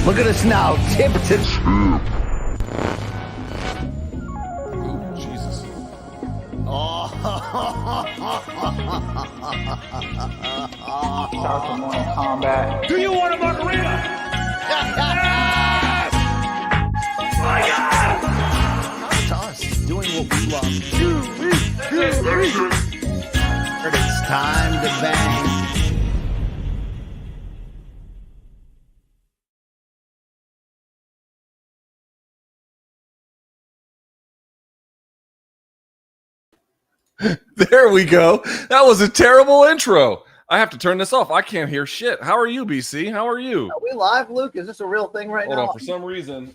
Look at us now, tip to Ooh, Jesus. Start the morning combat. Do you want a margarita? Yes! My God! To us, doing what we love. It's time to bang. There we go. That was a terrible intro. I have to turn this off. I can't hear shit. How are you, BC? How are you? Are we live, Luke? Is this a real thing right now? Hold on. For some reason,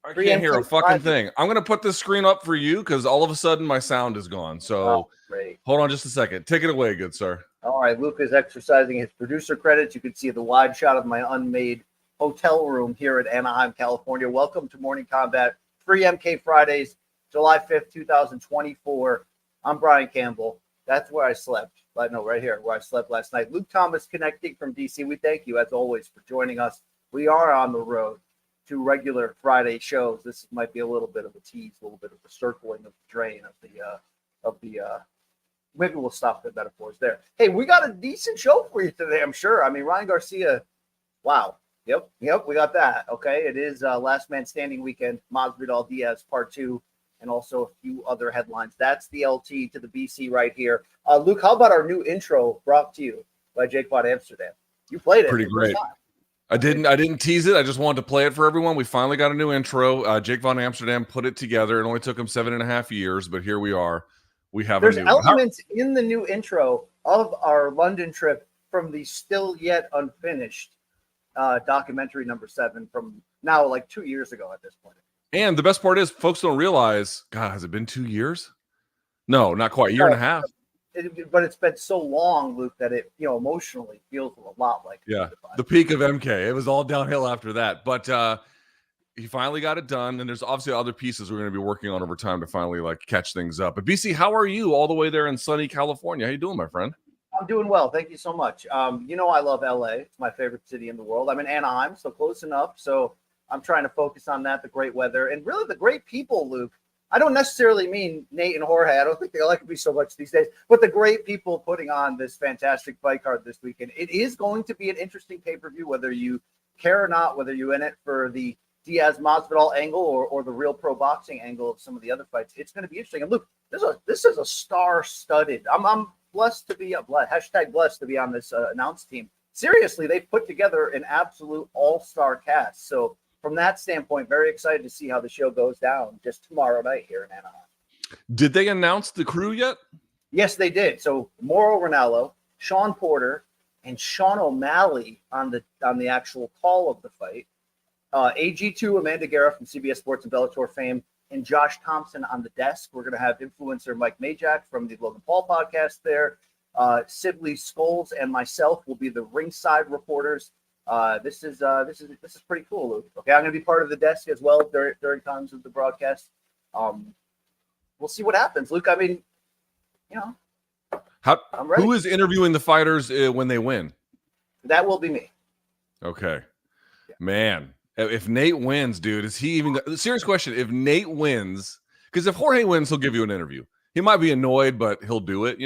I can't hear a fucking thing. I'm going to put this screen up for you because all of a sudden my sound is gone. So great. Hold on just a second. Take it away, good sir. All right. Luke is exercising his producer credits. You can see the wide shot of my unmade hotel room here in Anaheim, California. Welcome to Morning Combat, free MK Fridays, July 5th, 2024. I'm Brian Campbell. That's where I slept. No, right here, where I slept last night. Luke Thomas connecting from DC. We thank you, as always, for joining us. We are on the road to regular Friday shows. This might be a little bit of a tease, a little bit of a circling of the drain of the maybe we'll stop the metaphors there. Hey, we got a decent show for you today, I'm sure. I mean, Ryan Garcia, wow. Yep, we got that. Okay, it is Last Man Standing weekend, Masvidal Diaz Part 2, and also a few other headlines. That's the LT to the BC right here. Luke, how about our new intro brought to you by Jake Von Amsterdam? You played it. Pretty great. I didn't tease it. I just wanted to play it for everyone. We finally got a new intro. Jake Von Amsterdam put it together. It only took him 7.5 years, but here we are. We have There's a new elements in the new intro of our London trip from the still yet unfinished documentary number 7 from now like 2 years ago at this point. And the best part is folks don't realize, God, has it been 2 years? No, not quite. A year and a half. But it's been so long, Luke, that it, emotionally feels a lot like the peak of MK. It was all downhill after that. But he finally got it done. And there's obviously other pieces we're going to be working on over time to finally catch things up. But BC, how are you all the way there in sunny California? How you doing, my friend? I'm doing well. Thank you so much. I love LA. It's my favorite city in the world. I'm in Anaheim, so close enough. So I'm trying to focus on that, the great weather, and really the great people, Luke. I don't necessarily mean Nate and Jorge. I don't think they like me so much these days, but the great people putting on this fantastic fight card this weekend. It is going to be an interesting pay-per-view, whether you care or not, whether you're in it for the Diaz-Masvidal angle or the real pro boxing angle of some of the other fights. It's going to be interesting. And Luke, this is a star-studded. I'm blessed to be blessed to be on this announce team. Seriously, they've put together an absolute all-star cast. So from that standpoint, very excited to see how the show goes down just tomorrow night here in Anaheim. Did they announce the crew yet? Yes, they did. So Mauro Ranallo, Sean Porter, and Sean O'Malley on the actual call of the fight. AG2, Amanda Guerra from CBS Sports and Bellator fame, and Josh Thompson on the desk. We're going to have influencer Mike Majak from the Logan Paul podcast there. Sibley Scholes and myself will be the ringside reporters. This is pretty cool, Luke. Okay, I'm going to be part of the desk as well during times of the broadcast. We'll see what happens, Luke. I mean, I'm ready. Who is interviewing the fighters when they win? That will be me. Okay, man. If Nate wins, dude, is he even? Serious question. If Nate wins, because if Jorge wins, he'll give you an interview. He might be annoyed, but he'll do it.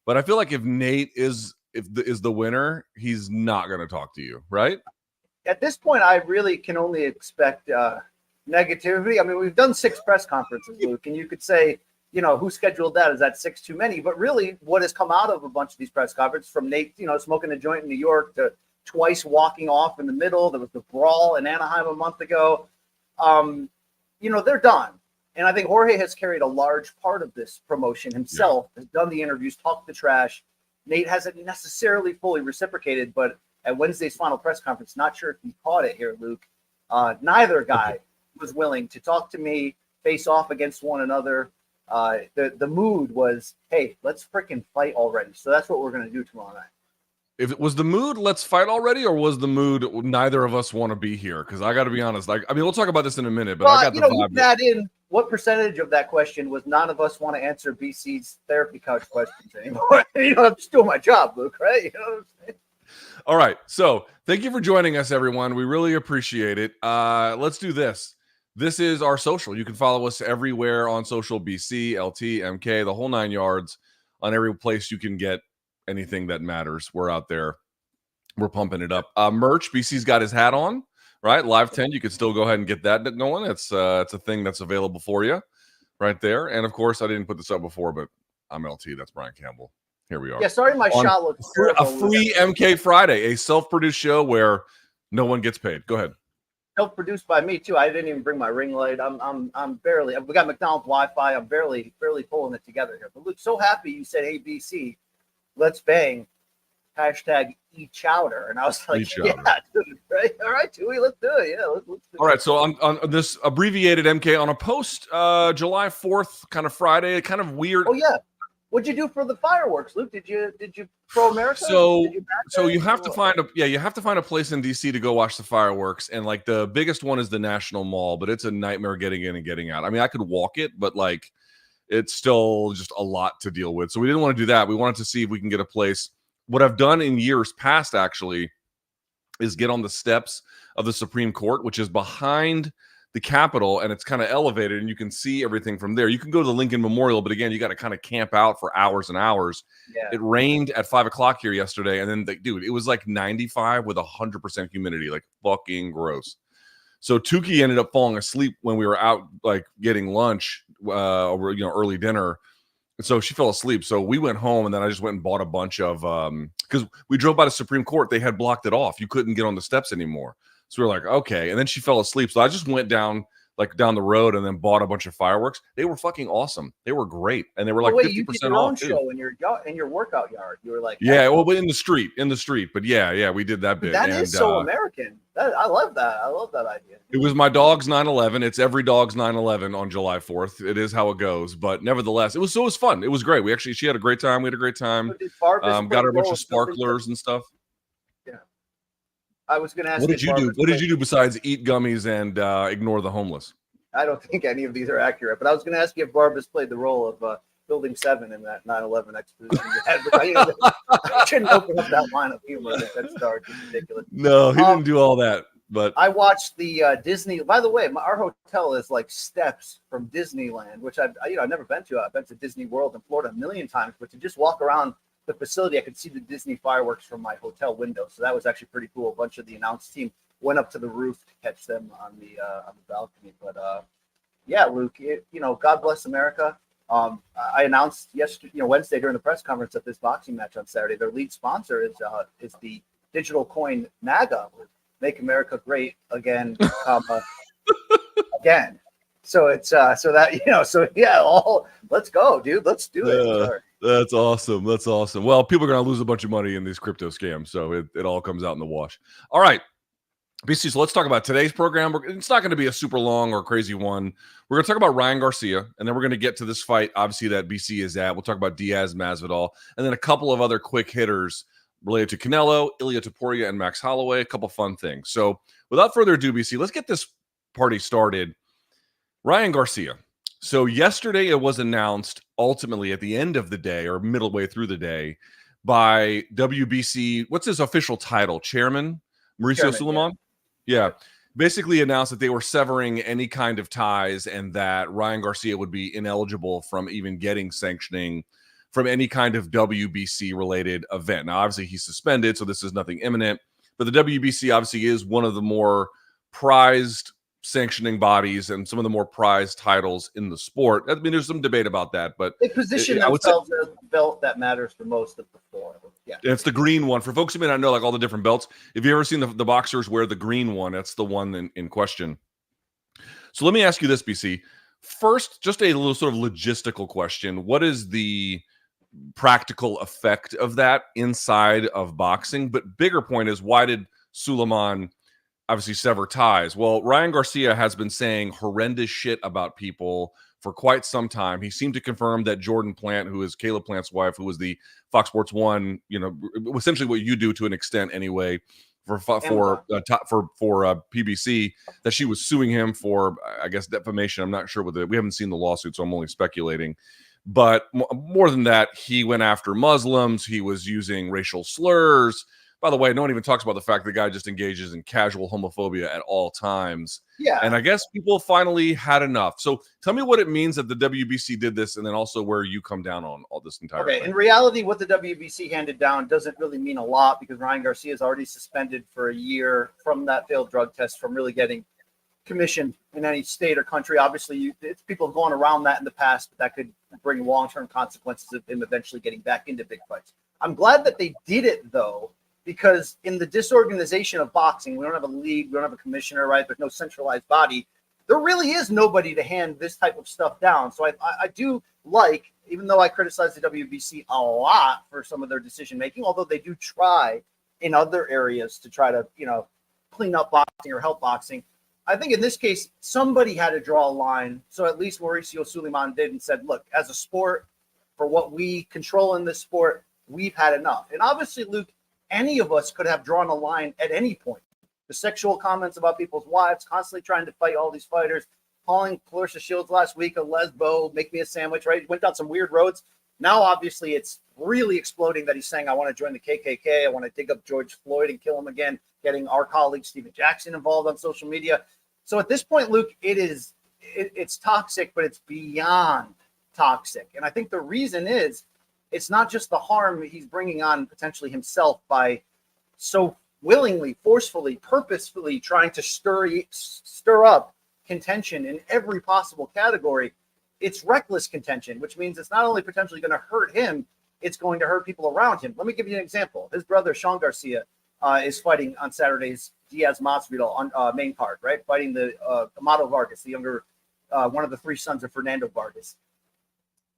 But I feel like if Nate is the winner, he's not going to talk to you, right? At this point, I really can only expect negativity. I mean, we've done 6 press conferences, Luke, and you could say, who scheduled that? Is that 6 too many? But really, what has come out of a bunch of these press conferences, from Nate, smoking a joint in New York, to twice walking off in the middle, there was the brawl in Anaheim a month ago. They're done. And I think Jorge has carried a large part of this promotion himself, has done the interviews, talked the trash. Nate hasn't necessarily fully reciprocated, but at Wednesday's final press conference, not sure if you caught it here, Luke, neither guy was willing to talk to me, face off against one another. The mood was, hey, let's freaking fight already. So that's what we're going to do tomorrow night. If it was the mood, let's fight already, or was the mood, neither of us want to be here? Because I got to be honest. We'll talk about this in a minute, but I got the vibe. You add in what percentage of that question was none of us want to answer BC's therapy couch questions anymore? I'm just doing my job, Luke, right? You know what I'm saying? All right. So thank you for joining us, everyone. We really appreciate it. Let's do this. This is our social. You can follow us everywhere on social, BC, LT, MK, the whole 9 yards, on every place you can get anything that matters. We're out there. We're pumping it up. Merch, BC's got his hat on, right? Live 10, you can still go ahead and get that going. It's a thing that's available for you right there. And of course, I didn't put this up before, but I'm LT. That's Brian Campbell. Here we are. Yeah, sorry, my shot looks a free MK Friday, a self-produced show where no one gets paid. Go ahead. Self-produced by me too. I didn't even bring my ring light. I'm barely. We got McDonald's Wi-Fi. I'm barely pulling it together here. But Luke, so happy you said, "Hey BC, let's bang." Hashtag eat chowder, and I was like, "Yeah, dude, right? All right, Tui, let's do it. Yeah, let's do it." All right, so on this abbreviated MK on a post July 4th kind of Friday, kind of weird. Oh yeah. What'd you do for the fireworks, Luke? Did you pro America? So you have to find a place in DC to go watch the fireworks, and like the biggest one is the National Mall, but it's a nightmare getting in and getting out. I mean, I could walk it, but like it's still just a lot to deal with. So we didn't want to do that. We wanted to see if we can get a place. What I've done in years past actually is get on the steps of the Supreme Court, which is behind the Capitol, and it's kind of elevated, and you can see everything from there. You can go to the Lincoln Memorial, but again, you got to kind of camp out for hours and hours. Yeah. It rained at 5 o'clock here yesterday, and then, dude, it was like 95 with 100% humidity, like fucking gross. So Tukey ended up falling asleep when we were out, like getting lunch, or early dinner. So she fell asleep. So we went home, and then I just went and bought a bunch of because we drove by the Supreme Court. They had blocked it off. You couldn't get on the steps anymore. So we were like, okay. And then she fell asleep. So I just went down the road and then bought a bunch of fireworks. They were fucking awesome. They were great. And they were like 50% you did your off. own show in your workout yard. You were like, yeah, well, in the street. But yeah, we did that bit. That is so American. I love that. I love that idea. It was my dog's 9/11. It's every dog's 9/11 on July 4th. It is how it goes. But nevertheless, it was fun. It was great. She had a great time. We had a great time. Got her a bunch of sparklers and stuff. I was going to ask. What did you do? What did you do besides eat gummies and ignore the homeless? I don't think any of these are accurate, but I was going to ask you if Barbas played the role of Building 7 in that 9/11 exposition you had. But I shouldn't open up that line of humor. That started ridiculous. No, he didn't do all that. But I watched the Disney. By the way, our hotel is like steps from Disneyland, which I've never been to. I've been to Disney World in Florida a million times, but to just walk around the facility, I could see the Disney fireworks from my hotel window. So that was actually pretty cool. A bunch of the announce team went up to the roof to catch them on the balcony. But yeah, Luke, God bless America. I announced Wednesday during the press conference at this boxing match on Saturday. Their lead sponsor is the digital coin MAGA, Make America Great Again, again. So it's let's go, dude. Let's do it. That's awesome. That's awesome. Well, people are going to lose a bunch of money in these crypto scams, so it all comes out in the wash. All right, BC, so let's talk about today's program. It's not going to be a super long or crazy one. We're going to talk about Ryan Garcia, and then we're going to get to this fight, obviously, that BC is at. We'll talk about Diaz-Masvidal, and then a couple of other quick hitters related to Canelo, Ilia Topuria, and Max Holloway, a couple fun things. So without further ado, BC, let's get this party started. Ryan Garcia. So yesterday it was announced ultimately at the end of the day or middle way through the day by WBC. What's his official title? Chairman Mauricio Sulaiman? Yeah. Basically announced that they were severing any kind of ties and that Ryan Garcia would be ineligible from even getting sanctioning from any kind of WBC related event. Now, obviously he's suspended, so this is nothing imminent, but the WBC obviously is one of the more prized sanctioning bodies and some of the more prized titles in the sport. I mean, there's some debate about that, but they position themselves as the belt that matters for most of the four. Yeah, it's the green one. For folks who may not know, like all the different belts, if you ever seen the boxers wear the green one, that's the one in question. So let me ask you this, BC. First, just a little sort of logistical question. What is the practical effect of that inside of boxing? But bigger point is, why did Sulaiman obviously sever ties? Well, Ryan Garcia has been saying horrendous shit about people for quite some time. He seemed to confirm that Jordan Plant, who is Caleb Plant's wife, who was the Fox Sports 1, essentially what you do to an extent anyway, for PBC, that she was suing him for, I guess, defamation. I'm not sure we haven't seen the lawsuit, so I'm only speculating. But more than that, he went after Muslims. He was using racial slurs. By the way, no one even talks about the fact the guy just engages in casual homophobia at all times. Yeah. And I guess people finally had enough. So tell me what it means that the WBC did this, and then also where you come down on all this entire Okay, thing. in reality, what the WBC handed down doesn't really mean a lot because Ryan Garcia is already suspended for a year from that failed drug test from really getting commissioned in any state or country. Obviously, it's people have gone around that in the past, but that could bring long-term consequences of him eventually getting back into big fights. I'm glad that they did it, though, because in the disorganization of boxing, we don't have a league, we don't have a commissioner, right? There's no centralized body. There really is nobody to hand this type of stuff down. So I do like, even though I criticize the WBC a lot for some of their decision making, although they do try in other areas to try to, clean up boxing or help boxing, I think in this case, somebody had to draw a line. So at least Mauricio Suleiman did and said, look, as a sport, for what we control in this sport, we've had enough. And obviously, Luke, any of us could have drawn a line at any point. The sexual comments about people's wives, constantly trying to fight all these fighters, calling Clarissa Shields last week a lesbo, make me a sandwich, right? He went down some weird roads. Now, obviously, it's really exploding that he's saying, I want to join the KKK. I want to dig up George Floyd and kill him again, getting our colleague Stephen Jackson involved on social media. So at this point, Luke, it's toxic, but it's beyond toxic. And I think the reason is it's not just the harm he's bringing on potentially himself by so willingly, forcefully, purposefully trying to stir up contention in every possible category. It's reckless contention, which means it's not only potentially going to hurt him, it's going to hurt people around him. Let me give you an example. His brother, Sean Garcia, is fighting on Saturday's Diaz-Masvidal on main card, right? Fighting the Amado Vargas, the younger, one of the three sons of Fernando Vargas.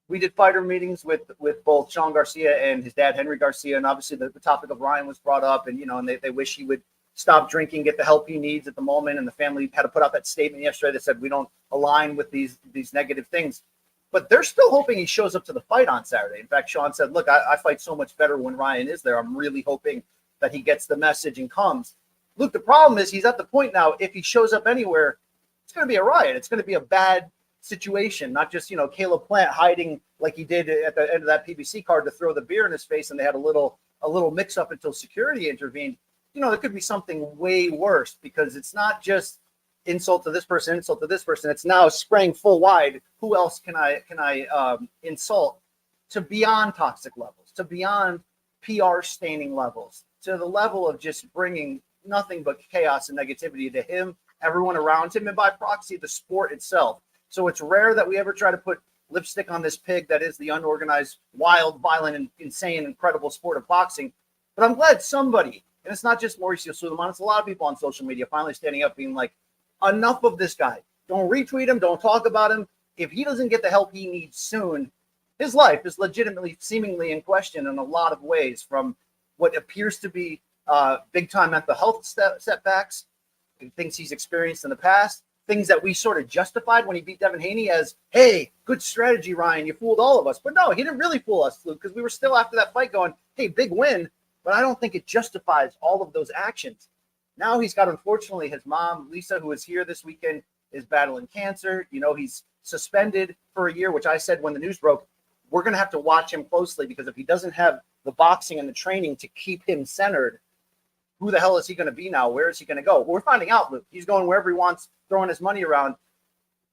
We did fighter meetings with both Sean Garcia and his dad, Henry Garcia. And obviously the topic of Ryan was brought up and, and they wish he would stop drinking, get the help he needs at the moment. And the family had to put out that statement yesterday that said, we don't align with these negative things, but they're still hoping he shows up to the fight on Saturday. In fact, Sean said, look, I fight so much better when Ryan is there. I'm really hoping that he gets the message and comes. Look, the problem is he's at the point now, if he shows up anywhere, it's going to be a riot. It's going to be a bad situation, not just, Caleb Plant hiding like he did at the end of that PBC card to throw the beer in his face and they had a little mix up until security intervened. It could be something way worse because it's not just insult to this person, insult to this person. It's now spraying full wide. Who else can I insult to beyond toxic levels, to beyond PR staining levels, to the level of just bringing nothing but chaos and negativity to him, everyone around him, and by proxy, the sport itself. So it's rare that we ever try to put lipstick on this pig that is the unorganized, wild, violent, and insane, incredible sport of boxing. But I'm glad somebody, and it's not just Mauricio Suleiman, it's a lot of people on social media finally standing up being like, enough of this guy. Don't retweet him. Don't talk about him. If he doesn't get the help he needs soon, his life is legitimately, seemingly in question in a lot of ways, from what appears to be big-time mental health setbacks, things he's experienced in the past, things that we sort of justified when he beat Devin Haney as, hey, good strategy, Ryan. You fooled all of us. But no, he didn't really fool us, Luke, because we were still after that fight going, hey, big win. But I don't think it justifies all of those actions. Now he's got, unfortunately, his mom, Lisa, who is here this weekend, is battling cancer. He's suspended for a year, which I said when the news broke, we're going to have to watch him closely because if he doesn't have the boxing and the training to keep him centered, who the hell is he going to be now? Where is he going to go? Well, we're finding out, Luke. He's going wherever he wants, throwing his money around.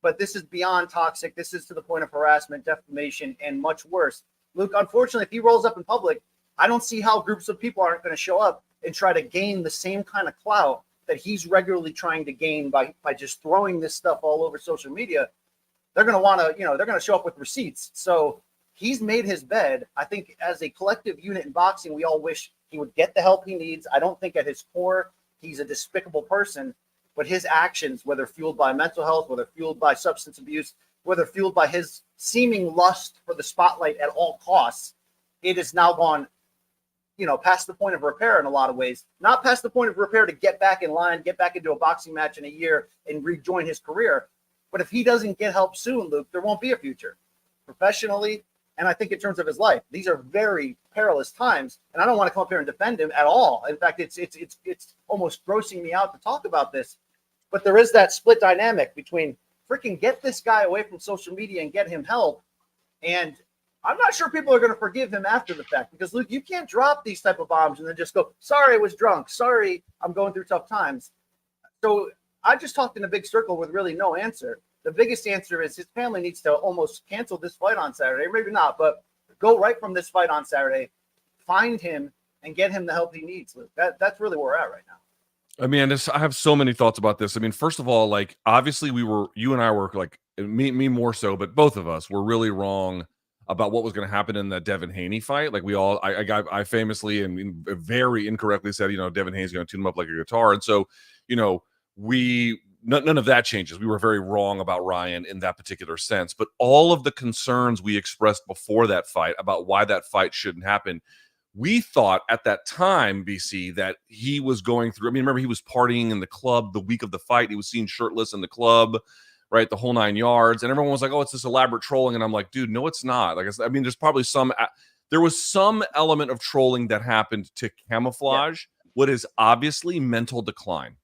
But this is beyond toxic. This is to the point of harassment, defamation, and much worse. Luke, unfortunately, if he rolls up in public, I don't see how groups of people aren't going to show up and try to gain the same kind of clout that he's regularly trying to gain by just throwing this stuff all over social media. They're going to want to, they're going to show up with receipts. So he's made his bed. I think as a collective unit in boxing, we all wish he would get the help he needs. I don't think at his core, he's a despicable person, but his actions, whether fueled by mental health, whether fueled by substance abuse, whether fueled by his seeming lust for the spotlight at all costs, it has now gone, past the point of repair in a lot of ways, not past the point of repair to get back in line, get back into a boxing match in a year and rejoin his career. But if he doesn't get help soon, Luke, there won't be a future professionally. And I think in terms of his life, these are very perilous times. And I don't want to come up here and defend him at all. In fact, it's almost grossing me out to talk about this. But there is that split dynamic between freaking get this guy away from social media and get him help, and I'm not sure people are going to forgive him after the fact because, Luke, you can't drop these type of bombs and then just go, sorry, I was drunk. Sorry, I'm going through tough times. So I just talked in a big circle with really no answer. The biggest answer is his family needs to almost cancel this fight on Saturday. Maybe not, but go right from this fight on Saturday, find him, and get him the help he needs, Luke. That's really where we're at right now. I mean, I have so many thoughts about this. I mean, first of all, like, obviously you and I were like, me more so, but both of us were really wrong about what was going to happen in the Devin Haney fight. Like I famously and very incorrectly said, Devin Haney's going to tune him up like a guitar. And so, none of that changes. We were very wrong about Ryan in that particular sense, but all of the concerns we expressed before that fight about why that fight shouldn't happen, we thought at that time, BC, that he was going through. I mean, remember, he was partying in the club the week of the fight. He was seen shirtless in the club, right? The whole 9 yards. And everyone was like, oh, it's this elaborate trolling. And I'm like, dude, no, it's not. Like, I mean, there's probably there was some element of trolling that happened to camouflage what is obviously mental decline,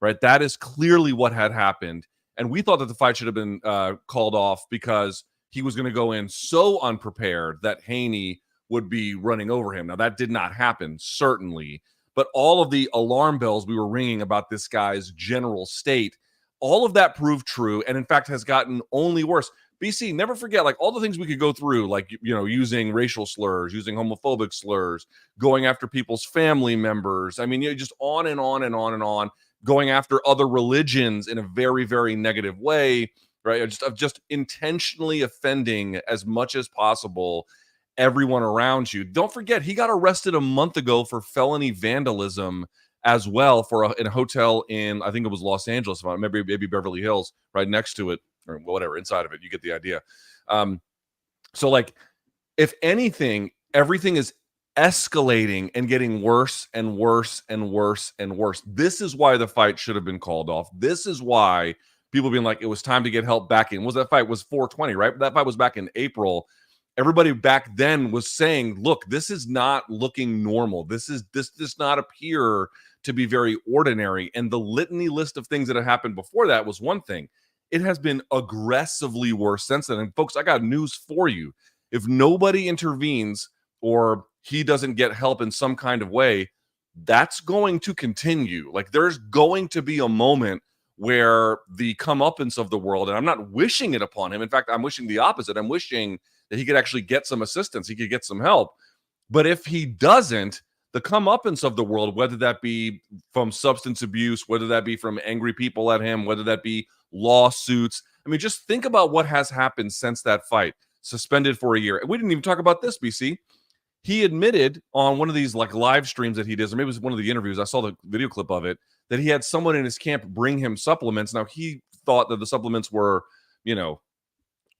right? That is clearly what had happened. And we thought that the fight should have been called off because he was going to go in so unprepared that Haney would be running over him. Now, that did not happen, certainly, but all of the alarm bells we were ringing about this guy's general state, all of that proved true, and in fact has gotten only worse. BC, never forget, like, all the things we could go through, like, using racial slurs, using homophobic slurs, going after people's family members. I mean, just on and on and on and on, going after other religions in a very, very negative way, right? Just intentionally offending as much as possible everyone around you. Don't forget, he got arrested a month ago for felony vandalism as well in a hotel in, I think it was Los Angeles, maybe Beverly Hills, right next to it, or whatever, inside of it. You get the idea. So, like, if anything, everything is escalating and getting worse and worse and worse and worse. This is why the fight should have been called off. This is why people being like, it was time to get help back in. That fight was 420, right? That fight was back in April. Everybody back then was saying, look, this is not looking normal. This does not appear to be very ordinary. And the litany list of things that had happened before that was one thing. It has been aggressively worse since then. And folks, I got news for you. If nobody intervenes or he doesn't get help in some kind of way, that's going to continue. Like, there's going to be a moment where the comeuppance of the world, and I'm not wishing it upon him. In fact, I'm wishing the opposite. I'm wishing that he could actually get some assistance. He could get some help. But if he doesn't, the comeuppance of the world, whether that be from substance abuse, whether that be from angry people at him, whether that be lawsuits. I mean, just think about what has happened since that fight. Suspended for a year. And we didn't even talk about this, BC. He admitted on one of these like live streams that he does, or maybe it was one of the interviews, I saw the video clip of it, that he had someone in his camp bring him supplements. Now, he thought that the supplements were,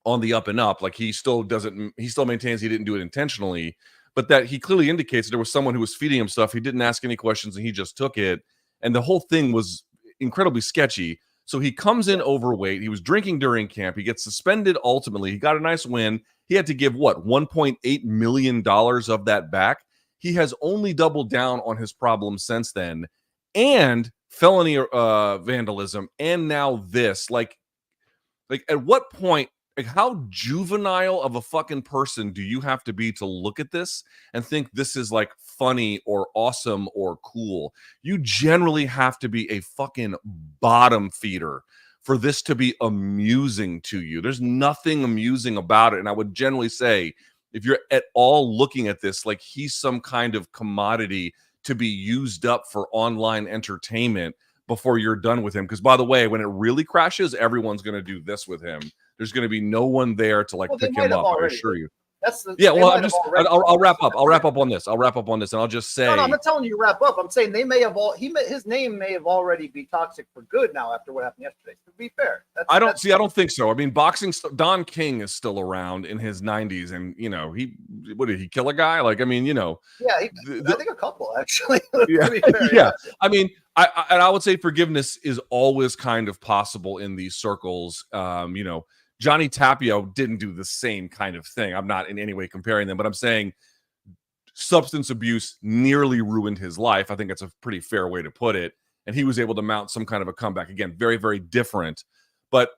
on the up and up. Like, he still maintains he didn't do it intentionally, but that he clearly indicates that there was someone who was feeding him stuff. He didn't ask any questions and he just took it. And the whole thing was incredibly sketchy. So he comes in overweight. He was drinking during camp. He gets suspended ultimately. He got a nice win. He had to give $1.8 million of that back. He has only doubled down on his problems since then, and felony vandalism, and now this. Like at what point, like, how juvenile of a fucking person do you have to be to look at this and think this is like funny or awesome or cool? You generally have to be a fucking bottom feeder for this to be amusing to you. There's nothing amusing about it. And I would generally say, if you're at all looking at this like he's some kind of commodity to be used up for online entertainment before you're done with him. Because, by the way, when it really crashes, everyone's going to do this with him. There's going to be no one there to pick him up. I assure you. I'll wrap up. I'll wrap up on this. And I'll just say. No, I'm not telling you to wrap up. I'm saying they may have his name may have already be toxic for good now after what happened yesterday. To be fair, I don't think so. I mean, boxing. Don King is still around in his 90s, and what did he kill a guy? Like, I mean, Yeah, I think a couple actually. Yeah. I mean, I would say forgiveness is always kind of possible in these circles. Johnny Tapio didn't do the same kind of thing. I'm not in any way comparing them, but I'm saying substance abuse nearly ruined his life. I think that's a pretty fair way to put it. And he was able to mount some kind of a comeback. Again, very, very different. But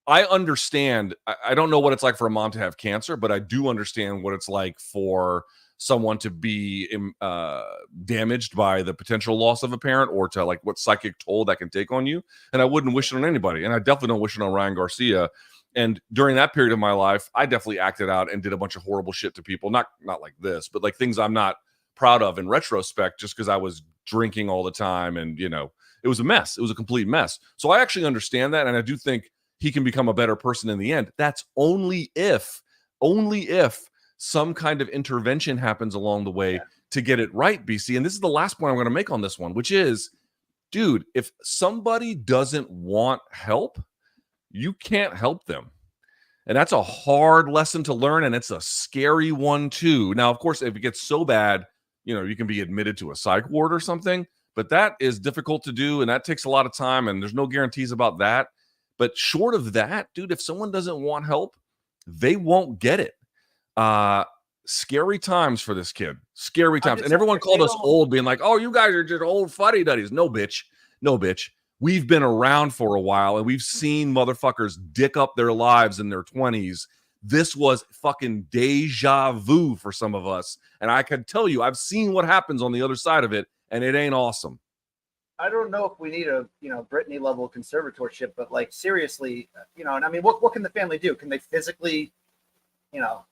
I understand. I don't know what it's like for a mom to have cancer, but I do understand what it's like for someone to be damaged by the potential loss of a parent, or to like what psychic toll that can take on you. And I wouldn't wish it on anybody. And I definitely don't wish it on Ryan Garcia. And during that period of my life, I definitely acted out and did a bunch of horrible shit to people. Not like this, but like things I'm not proud of in retrospect, just because I was drinking all the time. And, it was a mess. It was a complete mess. So I actually understand that. And I do think he can become a better person in the end. That's only if some kind of intervention happens along the way to get it right, BC. And this is the last point I'm going to make on this one, which is, dude, if somebody doesn't want help, you can't help them. And that's a hard lesson to learn, and it's a scary one too. Now, of course, if it gets so bad, you can be admitted to a psych ward or something, but that is difficult to do, and that takes a lot of time, and there's no guarantees about that. But short of that, dude, if someone doesn't want help, they won't get it. Scary times for this kid. Scary times. And everyone called us old, being like, oh, you guys are just old fuddy-duddies. No, bitch. We've been around for a while, and we've seen motherfuckers dick up their lives in their 20s. This was fucking deja vu for some of us. And I can tell you, I've seen what happens on the other side of it, and it ain't awesome. I don't know if we need a, Brittany level conservatorship, but like seriously, and I mean, what can the family do? Can they physically,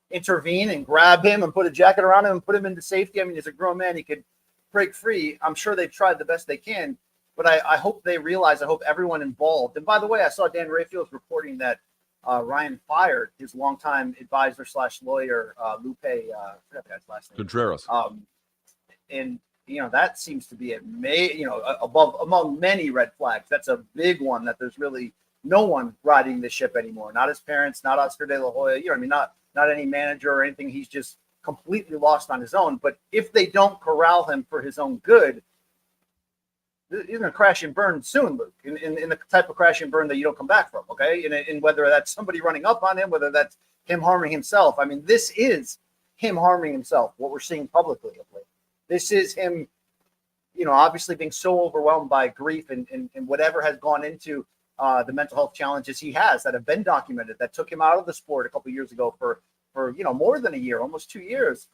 intervene and grab him and put a jacket around him and put him into safety? I mean, as a grown man, he could break free. I'm sure they've tried the best they can, but I hope they realize, I hope everyone involved. And by the way, I saw Dan Rayfield's reporting that Ryan fired his longtime advisor / lawyer, Lupe, I forgot the guy's last name. Contreras. And that seems to be among many red flags. That's a big one, that there's really no one riding the ship anymore. Not his parents, not Oscar De La Hoya, not any manager or anything. He's just completely lost on his own. But if they don't corral him for his own good, he's going to crash and burn soon, Luke, in the type of crash and burn that you don't come back from, okay? And whether that's somebody running up on him, whether that's him harming himself. I mean, this is him harming himself, what we're seeing publicly of late. This is him, obviously being so overwhelmed by grief and whatever has gone into the mental health challenges he has that have been documented, that took him out of the sport a couple of years ago for more than a year, almost 2 years.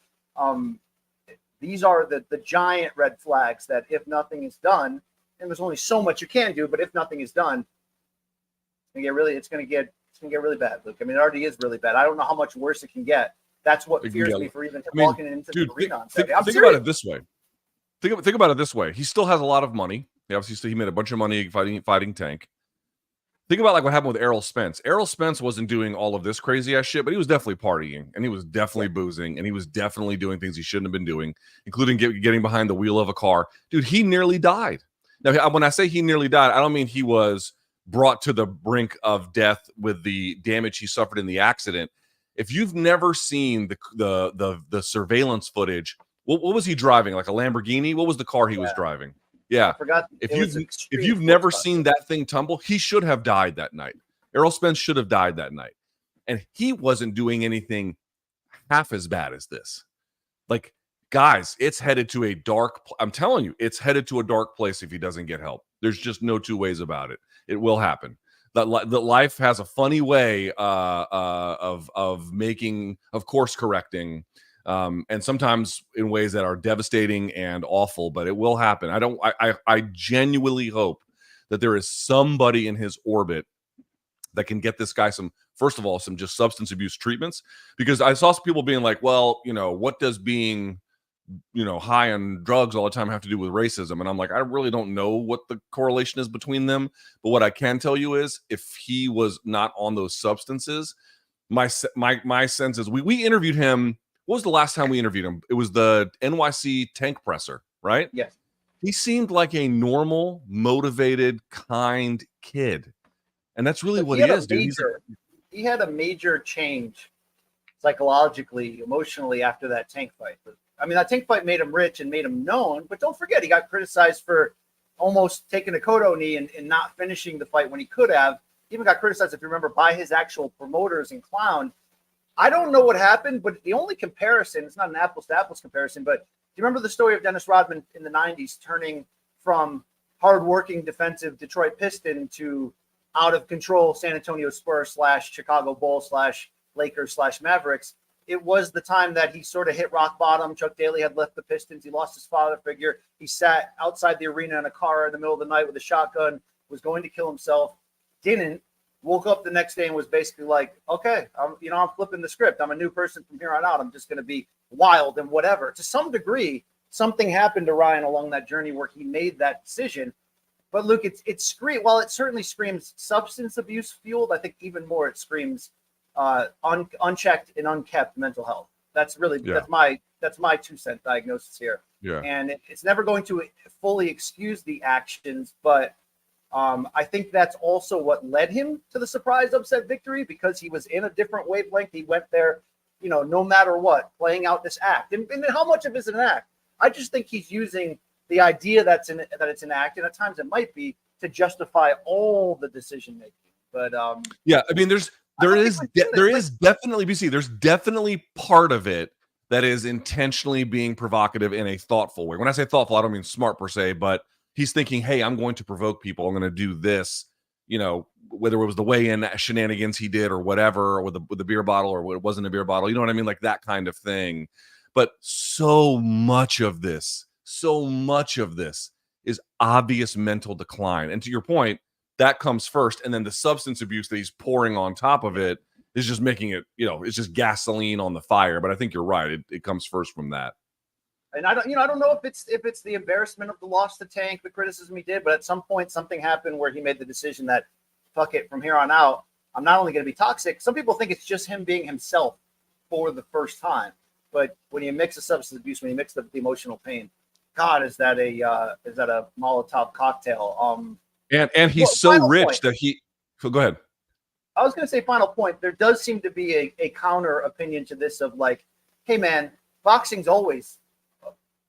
These are the giant red flags that if nothing is done, and there's only so much you can do, but if nothing is done, it's going to get really bad, Luke. I mean, it already is really bad. I don't know how much worse it can get. That's what fears me for even walking into the arena. Think about it this way. Think about it this way. He still has a lot of money. He made a bunch of money fighting Tank. Think about like what happened with Errol Spence. Errol Spence wasn't doing all of this crazy ass shit, but he was definitely partying, and he was definitely boozing, and he was definitely doing things he shouldn't have been doing, including getting behind the wheel of a car. Dude, he nearly died. Now, when I say he nearly died, I don't mean he was brought to the brink of death with the damage he suffered in the accident. If you've never seen the surveillance footage, what was he driving? Like a Lamborghini? What was the car he was driving? Yeah. I forgot. If you've never seen that thing tumble, he should have died that night. Errol Spence should have died that night. And he wasn't doing anything half as bad as this. Like, guys, it's headed to a I'm telling you, it's headed to a dark place if he doesn't get help. There's just no two ways about it. It will happen. That life has a funny way of course correcting, and sometimes in ways that are devastating and awful. But it will happen. I genuinely hope that there is somebody in his orbit that can get this guy some just substance abuse treatments, because I saw some people being like, well, what does being high on drugs all the time have to do with racism? And I'm like, I really don't know what the correlation is between them. But what I can tell you is, if he was not on those substances, my sense is we interviewed him. What was the last time we interviewed him? It was the NYC tank presser, right? Yes. He seemed like a normal, motivated, kind kid. And that's really what he is, dude. He had a major change psychologically, emotionally after that tank fight. I mean, that tank fight made him rich and made him known, but don't forget, he got criticized for almost taking a Kodo knee and not finishing the fight when he could have. He even got criticized, if you remember, by his actual promoters and Clown. I don't know what happened, but the only comparison, it's not an apples to apples comparison, but do you remember the story of Dennis Rodman in the 90s turning from hardworking defensive Detroit Piston to out of control San Antonio Spurs / Chicago Bulls / Lakers / Mavericks. It was the time that he sort of hit rock bottom. Chuck Daly had left the Pistons. He lost his father figure. He sat outside the arena in a car in the middle of the night with a shotgun, was going to kill himself, didn't, woke up the next day and was basically like, okay, I'm flipping the script. I'm a new person from here on out. I'm just going to be wild and whatever. To some degree, something happened to Ryan along that journey where he made that decision. But Luke, while it certainly screams substance abuse fueled, I think even more it screams unchecked and unkept mental health. That's really that's my 2-cent diagnosis here. Yeah. And it's never going to fully excuse the actions, but I think that's also what led him to the surprise upset victory, because he was in a different wavelength. He went there, no matter what, playing out this act. And how much of it is an act? I just think he's using the idea that it's an act, and at times it might be, to justify all the decision making. But yeah, I mean, there's definitely BC. There's definitely part of it that is intentionally being provocative in a thoughtful way. When I say thoughtful, I don't mean smart per se, but he's thinking, hey, I'm going to provoke people. I'm going to do this, whether it was the weigh-in shenanigans he did or whatever, or with the beer bottle, or it wasn't a beer bottle. You know what I mean? Like that kind of thing. But so much of this is obvious mental decline. And to your point, that comes first. And then the substance abuse that he's pouring on top of it is just making it, it's just gasoline on the fire. But I think you're right. It comes first from that. And I don't know if it's the embarrassment of the loss to Tank, the criticism he did, but at some point something happened where he made the decision that, fuck it, from here on out, I'm not only going to be toxic. Some people think it's just him being himself for the first time. But when you mix the substance abuse, when you mix the emotional pain, God, is that a Molotov cocktail? And he's so rich that so go ahead. I was going to say final point. There does seem to be a counter opinion to this of like, hey man, boxing's always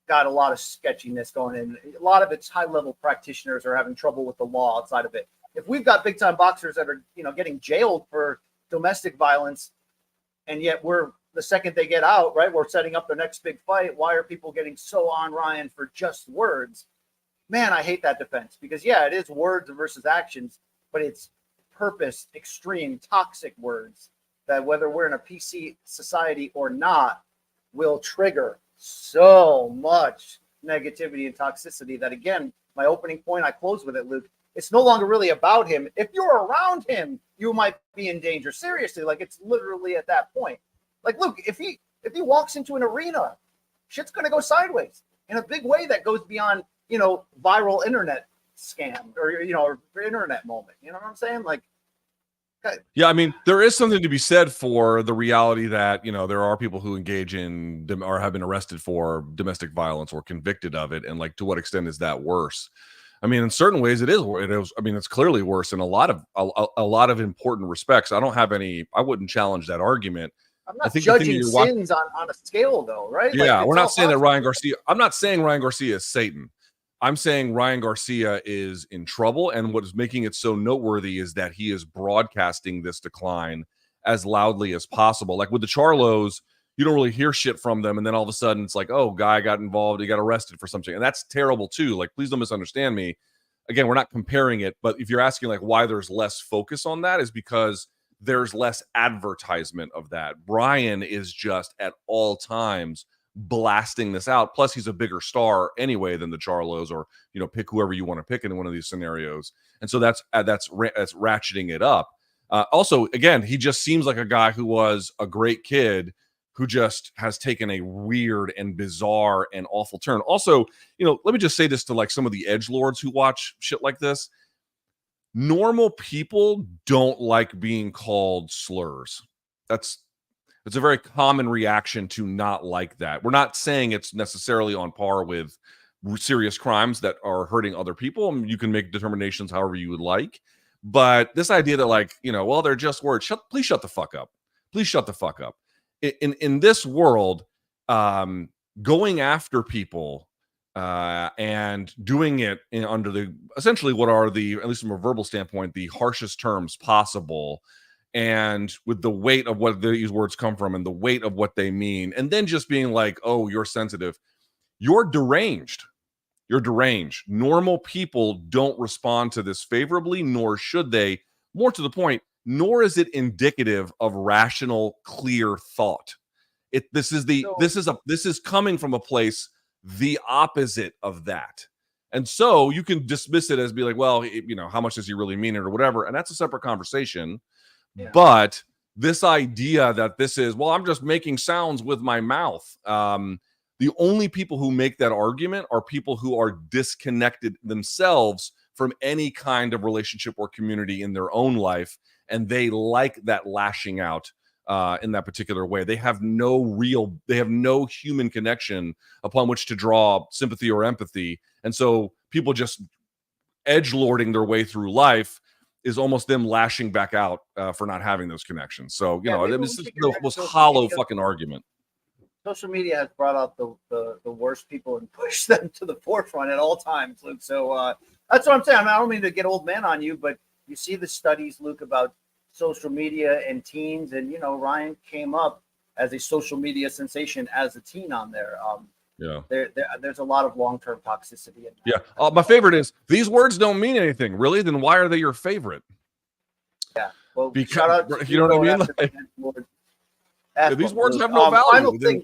got a lot of sketchiness going in. A lot of its high-level practitioners are having trouble with the law outside of it. If we've got big-time boxers that are, getting jailed for domestic violence, and yet the second they get out, right, we're setting up their next big fight. Why are people getting so on Ryan for just words? Man, I hate that defense, because it is words versus actions, but it's purpose, extreme, toxic words that, whether we're in a PC society or not, will trigger so much negativity and toxicity that, again, my opening point, I close with it, Luke. It's no longer really about him. If you're around him, you might be in danger. Seriously, like, it's literally at that point. Like, Luke, if he walks into an arena, shit's gonna go sideways in a big way that goes beyond, viral internet scam or internet moment. You know what I'm saying? Like, okay. Yeah, I mean, there is something to be said for the reality that, there are people who engage in or have been arrested for domestic violence or convicted of it. And like, to what extent is that worse? I mean, in certain ways it is. I mean, it's clearly worse in a lot of important respects. I wouldn't challenge that argument. I'm not judging sins on a scale though, right? Yeah, like, we're not saying that Ryan Garcia, I'm not saying Ryan Garcia is Satan. I'm saying Ryan Garcia is in trouble, and what is making it so noteworthy is that he is broadcasting this decline as loudly as possible. Like with the Charlos, you don't really hear shit from them, and then all of a sudden it's like, oh, guy got involved, he got arrested for something, and that's terrible too. Like, please don't misunderstand me. Again, we're not comparing it, but if you're asking like why there's less focus on that, is because there's less advertisement of that. Brian is just at all times blasting this out. Plus, he's a bigger star anyway than the Charlos, or pick whoever you want to pick in one of these scenarios. And so that's ratcheting it up. Also, again, he just seems like a guy who was a great kid who just has taken a weird and bizarre and awful turn. Also, let me just say this to like some of the edgelords who watch shit like this. Normal people don't like being called slurs. It's a very common reaction to not like that. We're not saying it's necessarily on par with serious crimes that are hurting other people. You can make determinations however you would like. But this idea that like, well, they're just words. Please shut the fuck up. Please shut the fuck up. In this world, going after people and doing it under essentially what are at least from a verbal standpoint, the harshest terms possible, and with the weight of what these words come from and the weight of what they mean, and then just being like, oh, you're sensitive. You're deranged. You're deranged. Normal people don't respond to this favorably, nor should they, more to the point, nor is it indicative of rational, clear thought. This is coming from a place the opposite of that. And so you can dismiss it as be like, well, how much does he really mean it or whatever? And that's a separate conversation. Yeah. But this idea that this is, well, I'm just making sounds with my mouth. The only people who make that argument are people who are disconnected themselves from any kind of relationship or community in their own life. And they like that lashing out in that particular way. They have no human connection upon which to draw sympathy or empathy. And so people just edgelording their way through life is almost them lashing back out for not having those connections. So, this is the most hollow fucking argument. Social media has brought out the worst people and pushed them to the forefront at all times, Luke. So that's what I'm saying. I don't mean to get old man on you, but you see the studies, Luke, about social media and teens. And, Ryan came up as a social media sensation as a teen on there. There's a lot of long-term toxicity in that. Yeah. My favorite is, these words don't mean anything. Really? Then why are they your favorite? Yeah. Well, because, shout out to you know what I mean? These words have no value.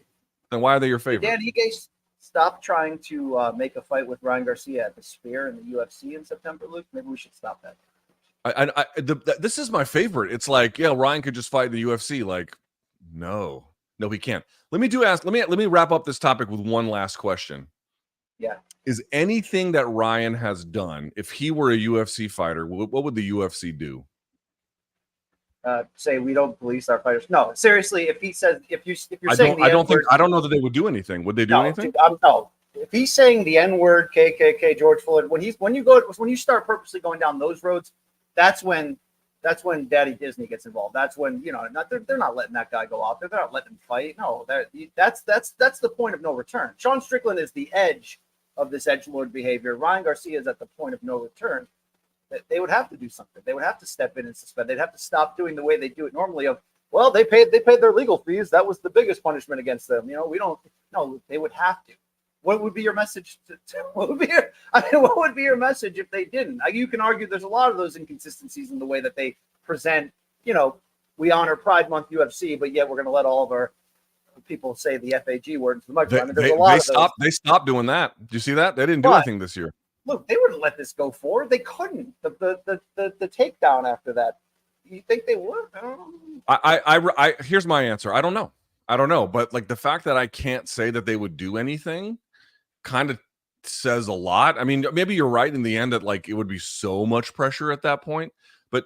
Then why are they your favorite? Dan Ige stop trying to make a fight with Ryan Garcia at the Sphere in the UFC in September, Luke. Maybe we should stop that. This is my favorite. It's like, Ryan could just fight in the UFC. Like, no, he can't. Let me wrap up this topic with one last question. Yeah. Is anything that Ryan has done, if he were a UFC fighter, what would the UFC do? Say we don't police our fighters. No, seriously, if you're saying I don't know that they would do anything. Would they do anything? No. If he's saying the N-word, KKK, George Floyd, when you start purposely going down those roads, that's when Daddy Disney gets involved. That's when they're not letting that guy go out there. They're not letting him fight. No, that's the point of no return. Sean Strickland is the edge of this edgelord behavior. Ryan Garcia is at the point of no return. They would have to do something. They would have to step in and suspend. They'd have to stop doing the way they do it normally. They paid their legal fees. That was the biggest punishment against them. We don't. No, they would have to. What would be your message? What would be your message if they didn't? You can argue there's a lot of those inconsistencies in the way that they present. We honor Pride Month UFC, but yet we're going to let all of our people say the FAG word into the microphone. They stopped doing that. Do you see that? They didn't do anything this year. Look, they wouldn't let this go forward. They couldn't. The takedown after that. You think they would? I don't know. Here's my answer. I don't know. But like the fact that I can't say that they would do anything kind of says a lot. I mean, maybe you're right in the end that like it would be so much pressure at that point. But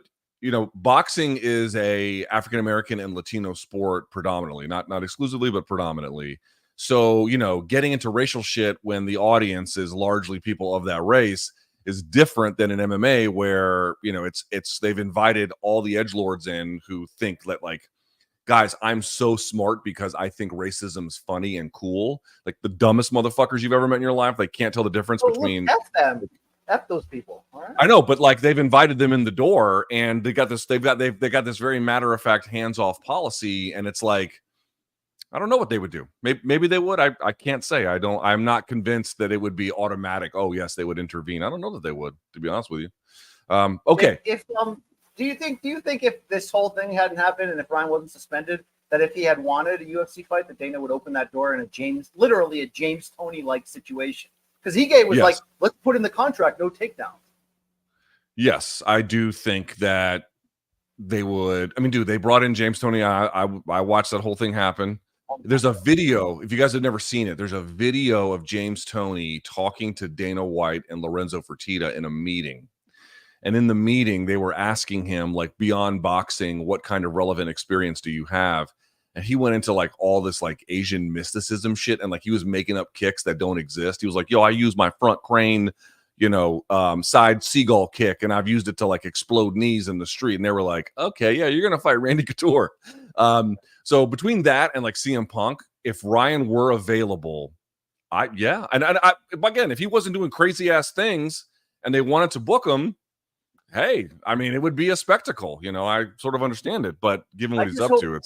boxing is a African American and Latino sport predominantly, not exclusively, but predominantly. So, getting into racial shit when the audience is largely people of that race is different than in MMA where, they've invited all the edgelords in who think that like, guys, I'm so smart because I think racism's funny and cool. Like the dumbest motherfuckers you've ever met in your life, they can't tell the difference between F them. F those people. All right. I know, but like they've invited them in the door and they got this very matter-of-fact hands-off policy, and it's like, I don't know what they would do. Maybe they would. I can't say. I'm not convinced that it would be automatic. Oh, yes, they would intervene. I don't know that they would, to be honest with you. Okay. Do you think if this whole thing hadn't happened and if Ryan wasn't suspended, that if he had wanted a UFC fight, that Dana would open that door in a James Toney-like situation? Because Ige was like, let's put in the contract, no takedowns. Yes, I do think that they would. I mean, dude, they brought in James Toney. I watched that whole thing happen. There's a video, if you guys have never seen it, there's a video of James Toney talking to Dana White and Lorenzo Fertitta in a meeting. And in the meeting, they were asking him, like, beyond boxing, what kind of relevant experience do you have? And he went into like all this like Asian mysticism shit. And like he was making up kicks that don't exist. He was like, I use my front crane, side seagull kick. And I've used it to like explode knees in the street. And they were like, okay, yeah, you're going to fight Randy Couture. So between that and like CM Punk, if Ryan were available, I again, if he wasn't doing crazy ass things and they wanted to book him, hey, I mean, it would be a spectacle. I sort of understand it, but given what he's up to,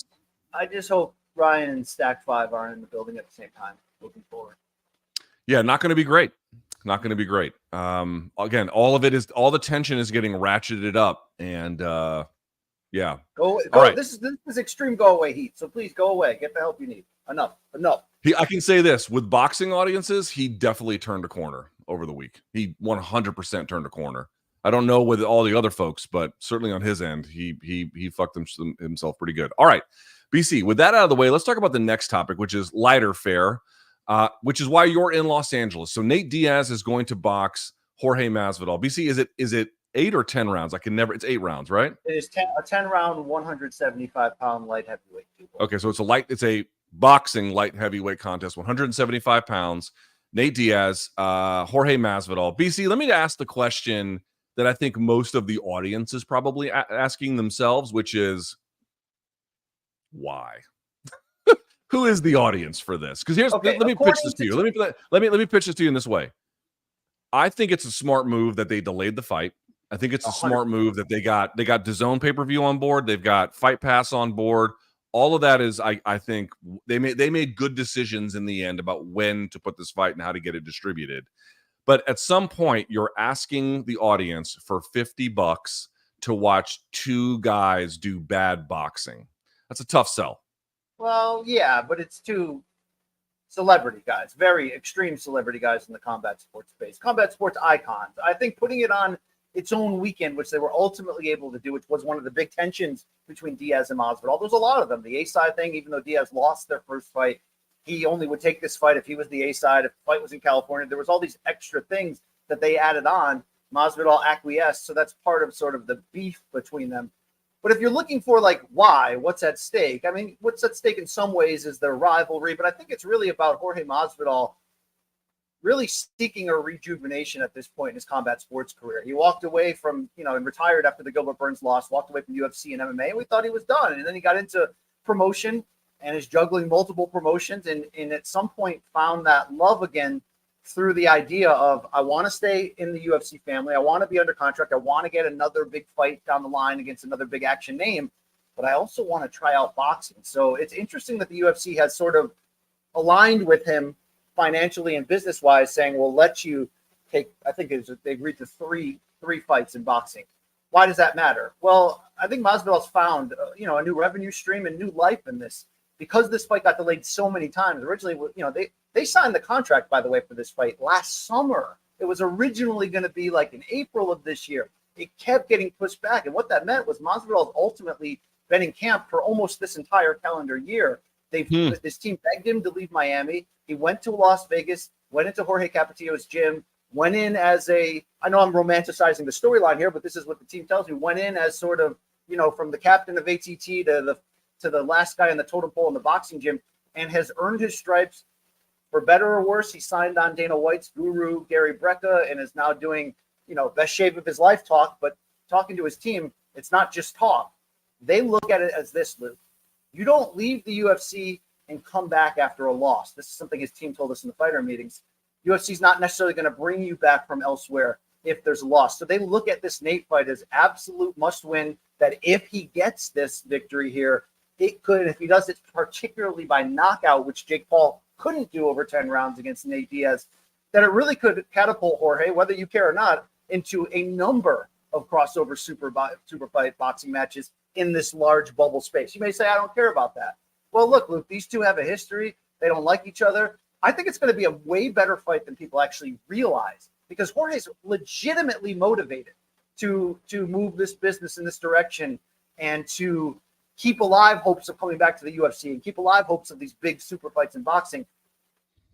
I just hope Ryan and Stack 5 aren't in the building at the same time looking forward. Yeah, not going to be great. Not going to be great. Again, all the tension is getting ratcheted up, and yeah. Go. All right. This is extreme go away heat. So please go away. Get the help you need. Enough. I can say this with boxing audiences, he definitely turned a corner over the week. He 100% turned a corner. I don't know with all the other folks, but certainly on his end, he fucked himself pretty good. All right, BC. With that out of the way, let's talk about the next topic, which is lighter fare, which is why you're in Los Angeles. So Nate Diaz is going to box Jorge Masvidal. BC, is it 8 or 10 rounds? It's 8 rounds, right? It is a 10 round, 175-pound light heavyweight. Okay, so it's a boxing light heavyweight contest, 175 pounds. Nate Diaz, Jorge Masvidal. BC, let me ask the question that I think most of the audience is probably asking themselves, which is why? Who is the audience for this? Because let me pitch this to you. Let me pitch this to you in this way. I think it's a smart move that they delayed the fight. I think it's a 100%. Smart move that they got DAZN pay-per-view on board. They've got Fight Pass on board. All of that is, I think they made good decisions in the end about when to put this fight and how to get it distributed. But at some point, you're asking the audience for $50 to watch 2 guys do bad boxing. That's a tough sell. Well, yeah, but it's 2 celebrity guys, very extreme celebrity guys in the combat sports space, combat sports icons. I think putting it on its own weekend, which they were ultimately able to do, which was one of the big tensions between Diaz and Masvidal. There's a lot of them. The A-side thing, even though Diaz lost their first fight, he only would take this fight if he was the A-side. If the fight was in California, there was all these extra things that they added on. Masvidal acquiesced, so that's part of sort of the beef between them. But if you're looking for why, what's at stake? I mean, what's at stake in some ways is their rivalry, but I think it's really about Jorge Masvidal really seeking a rejuvenation at this point in his combat sports career. He walked away from, and retired after the Gilbert Burns loss, walked away from UFC and MMA, and we thought he was done. And then he got into promotion and is juggling multiple promotions, and at some point found that love again through the idea of, I want to stay in the UFC family. I want to be under contract. I want to get another big fight down the line against another big action name, but I also want to try out boxing. So it's interesting that the UFC has sort of aligned with him financially and business-wise, saying, we'll let you take, I think they agreed to three fights in boxing. Why does that matter? Well, I think Masvidal's found, a new revenue stream and new life in this, because this fight got delayed so many times. Originally, they signed the contract, by the way, for this fight last summer. It was originally going to be in April of this year. It kept getting pushed back. And what that meant was Masvidal's ultimately been in camp for almost this entire calendar year. This team begged him to leave Miami. He went to Las Vegas, went into Jorge Capetillo's gym, went in as I know I'm romanticizing the storyline here, but this is what the team tells me, went in as sort of, from the captain of ATT to the last guy on the totem pole in the boxing gym, and has earned his stripes. For better or worse, he signed on Dana White's guru, Gary Brecka, and is now doing, best shape of his life talk, but talking to his team, it's not just talk. They look at it as this, Luke. You don't leave the UFC and come back after a loss. This is something his team told us in the fighter meetings. UFC's not necessarily going to bring you back from elsewhere if there's a loss. So they look at this Nate fight as absolute must win, that if he gets this victory here, it could, if he does it particularly by knockout, which Jake Paul couldn't do over 10 rounds against Nate Diaz, that it really could catapult Jorge, whether you care or not, into a number of crossover super fight boxing matches in this large bubble space. You may say, I don't care about that. Well, look, Luke, these two have a history. They don't like each other. I think it's going to be a way better fight than people actually realize, because Jorge's legitimately motivated to move this business in this direction and to keep alive hopes of coming back to the UFC and keep alive hopes of these big super fights in boxing.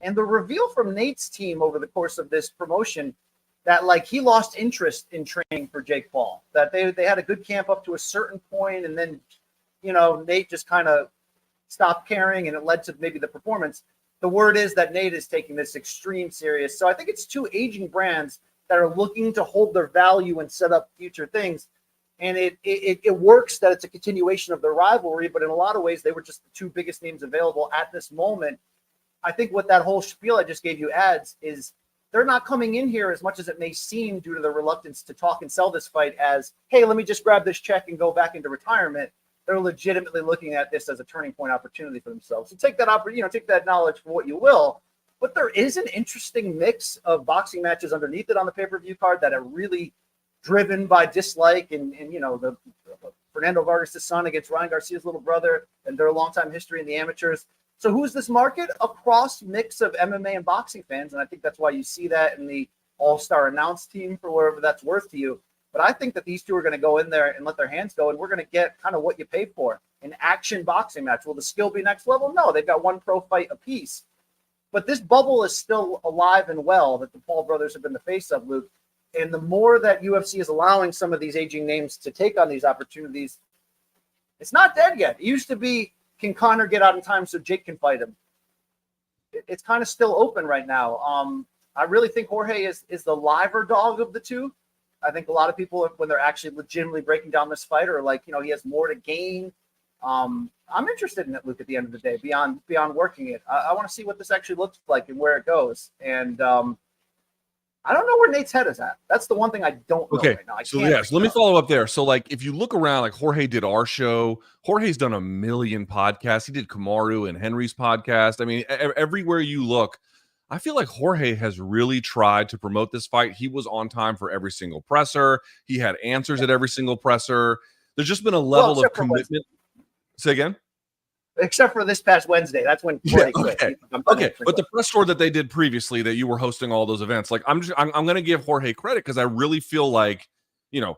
And the reveal from Nate's team over the course of this promotion that he lost interest in training for Jake Paul, that they had a good camp up to a certain point, and then, Nate just kind of stopped caring, and it led to maybe the performance. The word is that Nate is taking this extreme serious. So I think it's 2 aging brands that are looking to hold their value and set up future things. And it works that it's a continuation of their rivalry, but in a lot of ways, they were just the 2 biggest names available at this moment. I think what that whole spiel I just gave you adds is they're not coming in here, as much as it may seem due to the reluctance to talk and sell this fight, as, hey, let me just grab this check and go back into retirement. They're legitimately looking at this as a turning point opportunity for themselves. So take that take that knowledge for what you will. But there is an interesting mix of boxing matches underneath it on the pay-per-view card that are really driven by dislike and the Fernando Vargas' son against Ryan Garcia's little brother and their longtime history in the amateurs. So who's this market? A cross mix of MMA and boxing fans. And I think that's why you see that in the all-star announce team for whatever that's worth to you. But I think that these two are going to go in there and let their hands go, and we're going to get kind of what you pay for, an action boxing match. Will the skill be next level? No, they've got one pro fight apiece. But this bubble is still alive and well that the Paul brothers have been the face of, Luke. And the more that UFC is allowing some of these aging names to take on these opportunities, it's not dead yet. It used to be, can Conor get out in time so Jake can fight him? It's kind of still open right now. I really think Jorge is the liver dog of the two. I think a lot of people, when they're actually legitimately breaking down this fight, are like, he has more to gain. I'm interested in it, Luke, at the end of the day, beyond working it. I want to see what this actually looks like and where it goes. And I don't know where Nate's head is at. That's the one thing I don't know right now. So let me follow up there. So like, if you look around, like Jorge did our show, Jorge's done a million podcasts. He did Kamaru and Henry's podcast. I mean, everywhere you look, I feel like Jorge has really tried to promote this fight. He was on time for every single presser. He had answers at every single presser. There's just been a level of commitment. Say again? Except for this past Wednesday. That's when Jorge quit. Okay. But the press tour that they did previously, that you were hosting all those events, like I'm going to give Jorge credit because I really feel like,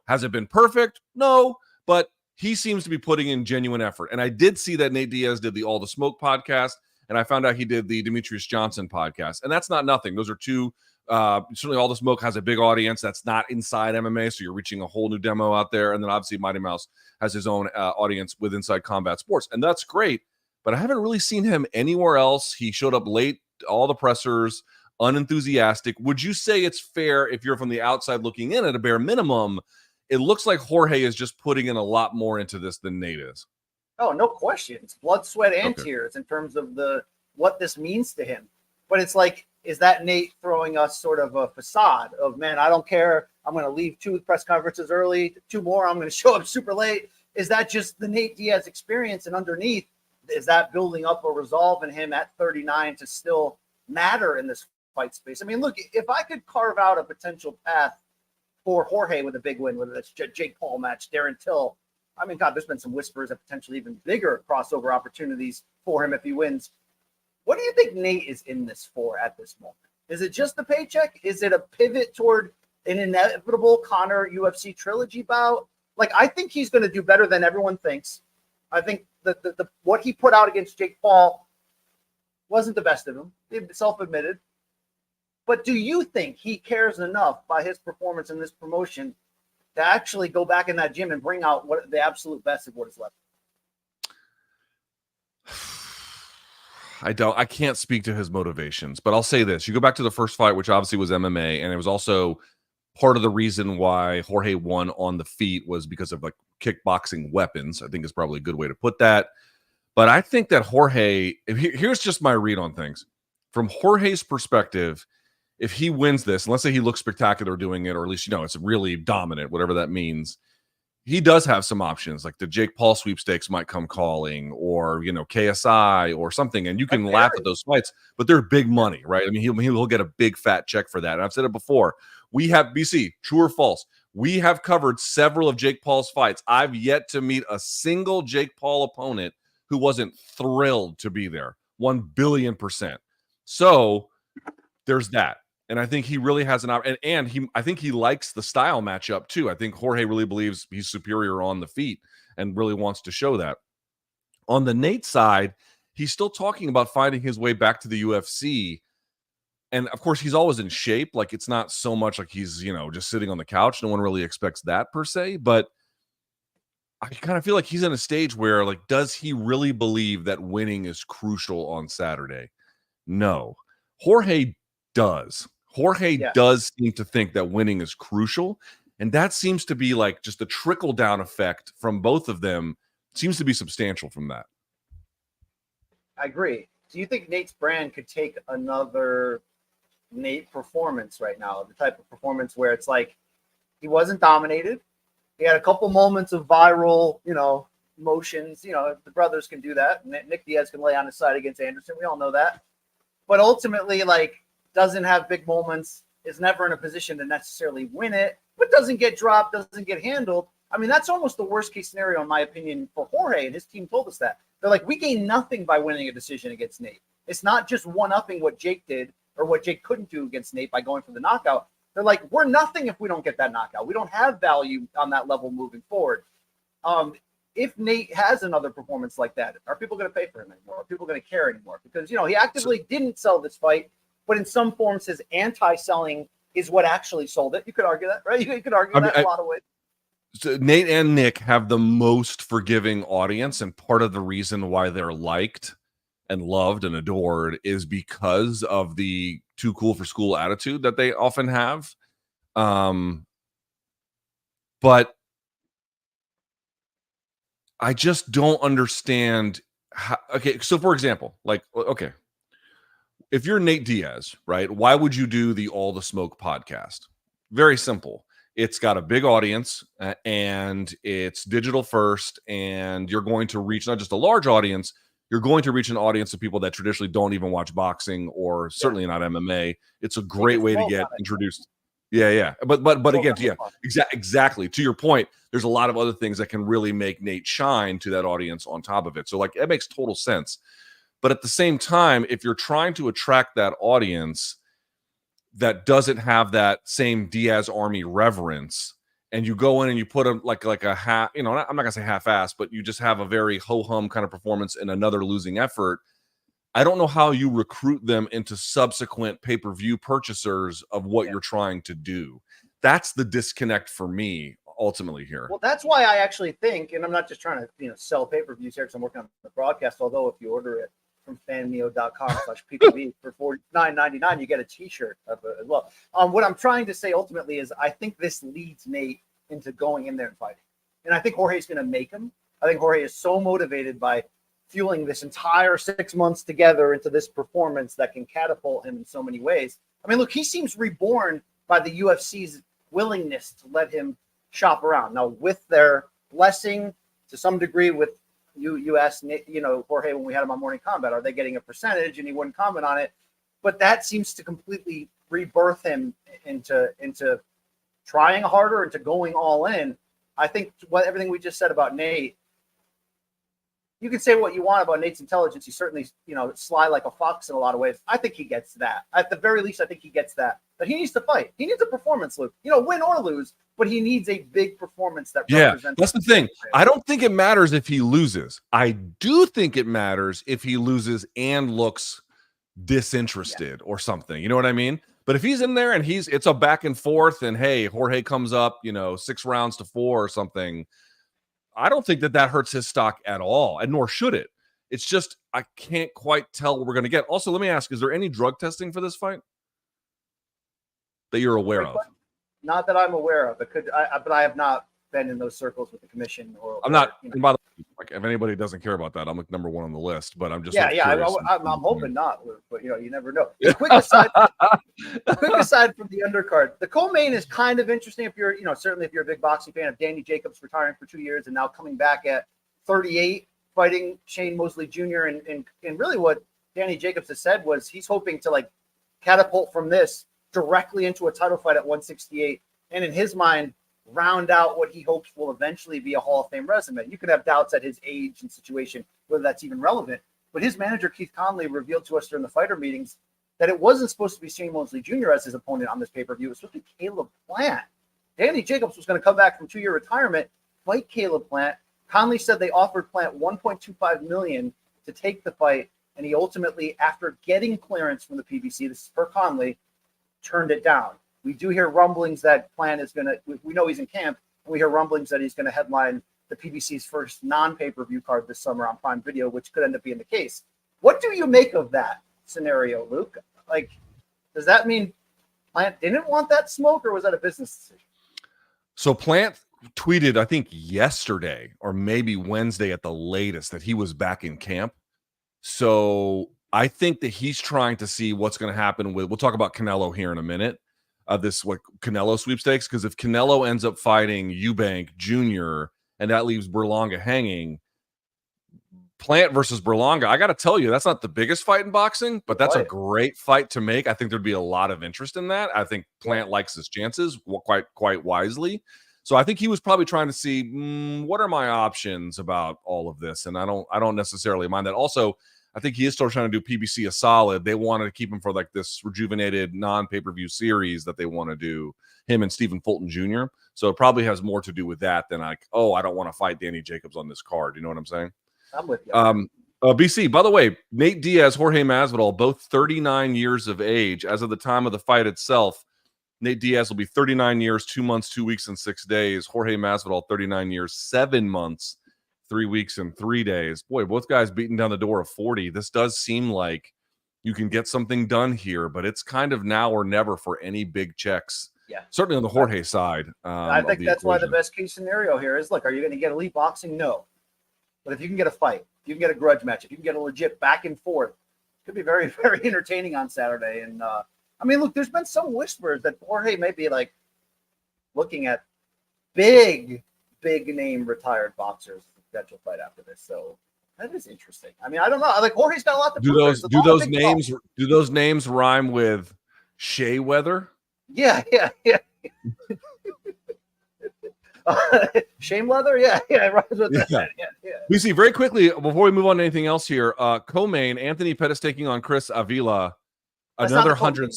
has it been perfect? No, but he seems to be putting in genuine effort. And I did see that Nate Diaz did the All the Smoke podcast, and I found out he did the Demetrius Johnson podcast. And that's not nothing. Those are two, certainly All the Smoke has a big audience that's not inside MMA, so you're reaching a whole new demo out there. And then obviously Mighty Mouse has his own audience with Inside Combat Sports, and that's great. But I haven't really seen him anywhere else. He showed up late, all the pressers, unenthusiastic. Would you say it's fair, if you're from the outside looking in, at a bare minimum, it looks like Jorge is just putting in a lot more into this than Nate is? Oh, no questions. Blood, sweat, and tears in terms of what this means to him. But it's like, is that Nate throwing us sort of a facade of, man, I don't care. I'm going to leave 2 press conferences early, 2 more. I'm going to show up super late. Is that just the Nate Diaz experience? And underneath, is that building up a resolve in him at 39 to still matter in this fight space? I mean, look, if I could carve out a potential path for Jorge with a big win, whether that's Jake Paul match, Darren Till, I mean, God, there's been some whispers of potentially even bigger crossover opportunities for him if he wins. What do you think Nate is in this for at this moment? Is it just the paycheck? Is it a pivot toward an inevitable Conor UFC trilogy bout? Like, I think he's going to do better than everyone thinks. I think the what he put out against Jake Paul wasn't the best of him, self-admitted. But do you think he cares enough by his performance in this promotion to actually go back in that gym and bring out what the absolute best of what is left? I can't speak to his motivations, but I'll say this. You go back to the first fight, which obviously was MMA, and it was also part of the reason why Jorge won on the feet was because of like kickboxing weapons, I think is probably a good way to put that. But I think that Jorge, here's just my read on things. From Jorge's perspective, if he wins this, and let's say he looks spectacular doing it, or at least, it's really dominant, whatever that means, he does have some options, like the Jake Paul sweepstakes might come calling, or, KSI or something, and you can laugh at those fights, but they're big money, right? I mean, he'll get a big fat check for that. And I've said it before. We have, BC, true or false, we have covered several of Jake Paul's fights. I've yet to meet a single Jake Paul opponent who wasn't thrilled to be there. 1,000,000,000%. So there's that. And I think he really has an option. And I think he likes the style matchup too. I think Jorge really believes he's superior on the feet and really wants to show that. On the Nate side, he's still talking about finding his way back to the UFC. And of course, he's always in shape. Like, it's not so much like he's, just sitting on the couch. No one really expects that per se. But I kind of feel like he's in a stage where, like, does he really believe that winning is crucial on Saturday? No. Jorge does. Jorge does seem to think that winning is crucial. And that seems to be like just the trickle-down effect from both of them seems to be substantial from that. I agree. Do you think Nate's brand could take another Nate performance right now? The type of performance where it's like he wasn't dominated. He had a couple moments of viral, motions. The brothers can do that. Nick Diaz can lay on his side against Anderson. We all know that. but ultimately, like, doesn't have big moments, is never in a position to necessarily win it, but doesn't get dropped, doesn't get handled. I mean, that's almost the worst case scenario, in my opinion, for Jorge, and his team told us that. They're like, we gain nothing by winning a decision against Nate. It's not just one-upping what Jake did or what Jake couldn't do against Nate by going for the knockout. They're like, we're nothing if we don't get that knockout. We don't have value on that level moving forward. If Nate has another performance like that, are people going to pay for him anymore? Are people going to care anymore? Because, he actively didn't sell this fight, but in some forms his anti-selling is what actually sold it. You could argue that, right? You could argue that in a lot of ways. So Nate and Nick have the most forgiving audience, and part of the reason why they're liked and loved and adored is because of the too cool for school attitude that they often have. But I just don't understand how. Okay, so for example, like, okay, if you're Nate Diaz, right, why would you do the All the Smoke podcast? Very simple. It's got a big audience and it's digital first, and you're going to reach not just a large audience, you're going to reach an audience of people that traditionally don't even watch boxing or certainly not MMA. It's a great way to get introduced. Yeah. But again, yeah, exactly. To your point, there's a lot of other things that can really make Nate shine to that audience on top of it. So like, it makes total sense. But at the same time, if you're trying to attract that audience that doesn't have that same Diaz Army reverence, and you go in and you put them like a half, I'm not gonna say half-ass, but you just have a very ho-hum kind of performance in another losing effort. I don't know how you recruit them into subsequent pay-per-view purchasers of what you're trying to do. That's the disconnect for me ultimately here. Well, that's why I actually think, and I'm not just trying to sell pay-per-views here because I'm working on the broadcast, although if you order it from fanmeo.com/PPV for $49.99, you get a t-shirt of it as well. What I'm trying to say ultimately is I think this leads Nate into going in there and fighting. And I think Jorge's going to make him. I think Jorge is so motivated by fueling this entire 6 months together into this performance that can catapult him in so many ways. I mean, look, he seems reborn by the UFC's willingness to let him shop around. Now, with their blessing to some degree, with you asked, Jorge, when we had him on Morning Combat, are they getting a percentage? And he wouldn't comment on it. But that seems to completely rebirth him into trying harder, into going all in. I think everything we just said about Nate, you can say what you want about Nate's intelligence. He's certainly, sly like a fox in a lot of ways. I think he gets that. At the very least, I think he gets that. But he needs to fight. He needs a performance, Luke. Win or lose, but he needs a big performance that represents. That's the thing. I don't think it matters if he loses. I do think it matters if he loses and looks disinterested or something. You know what I mean? But if he's in there and it's a back and forth, and hey, Jorge comes up, 6 rounds to 4 or something, I don't think that hurts his stock at all, and nor should it. It's just I can't quite tell what we're going to get. Also, let me ask, is there any drug testing for this fight that you're aware of? Not that I'm aware of. It could, but I have not been in those circles with the commission. I'm not. And by the way, like, if anybody doesn't care about that, I'm like number 1 on the list. But I'm just I'm hoping not, Luke, but you never know. Quick aside from the undercard, the co-main is kind of interesting. If you're, certainly if you're a big boxing fan of Danny Jacobs retiring for 2 years and now coming back at 38, fighting Shane Mosley Jr. and really what Danny Jacobs has said was he's hoping to like catapult from this directly into a title fight at 168, and in his mind, round out what he hopes will eventually be a Hall of Fame resume. You could have doubts at his age and situation, whether that's even relevant. But his manager, Keith Conley, revealed to us during the fighter meetings that it wasn't supposed to be Shane Mosley Jr. as his opponent on this pay-per-view. It was supposed to be Caleb Plant. Danny Jacobs was going to come back from 2-year retirement, fight Caleb Plant. Conley said they offered Plant $1.25 million to take the fight, and he ultimately, after getting clearance from the PBC, this is per Conley, turned it down. We do hear rumblings that Plant is going to, we know he's in camp, and we hear rumblings that he's going to headline the PBC's first non-pay-per-view card this summer on Prime Video, which could end up being the case. What do you make of that scenario, Luke? Like, does that mean Plant didn't want that smoke, or was that a business decision? So Plant tweeted, I think yesterday or maybe Wednesday at the latest, that he was back in camp. So I think that he's trying to see what's going to happen with, we'll talk about Canelo here in a minute, this Canelo sweepstakes, because if Canelo ends up fighting Eubank Jr. and that leaves Berlanga hanging, Plant versus Berlanga. I got to tell you, that's not the biggest fight in boxing, but that's a Right. great fight to make. I think there'd be a lot of interest in that. I think Plant likes his chances quite wisely. So I think he was probably trying to see what are my options about all of this, and I don't necessarily mind that. Also, I think he is still trying to do PBC a solid. They wanted to keep him for like this rejuvenated non-pay-per-view series that they want to do, him and Stephen Fulton Jr. So it probably has more to do with that than like, oh, I don't want to fight Danny Jacobs on this card. You know what I'm saying? I'm with you. BC, by the way, Nate Diaz, Jorge Masvidal, both 39 years of age. As of the time of the fight itself, Nate Diaz will be 39 years, 2 months, 2 weeks, and 6 days. Jorge Masvidal, 39 years, 7 months, 3 weeks, and 3 days. Boy, both guys beating down the door of 40. This does seem like you can get something done here, but it's kind of now or never for any big checks. Yeah. Certainly on the Jorge side. I think that's why the best case scenario here is, look, are you going to get elite boxing? No. But if you can get a fight, if you can get a grudge match, if you can get a legit back and forth, it could be very, very entertaining on Saturday. And I mean, look, there's been some whispers that Jorge may be like looking at big name retired boxers as a potential fight after this. So that is interesting. I mean, I don't know. Like Jorge's got a lot to prove. Do those names rhyme with Shea Weather? Yeah. Shame leather, yeah, it rhymes with that. Yeah. We see very quickly before we move on to anything else here. Co-main Anthony Pettis taking on Chris Avila. Another 100.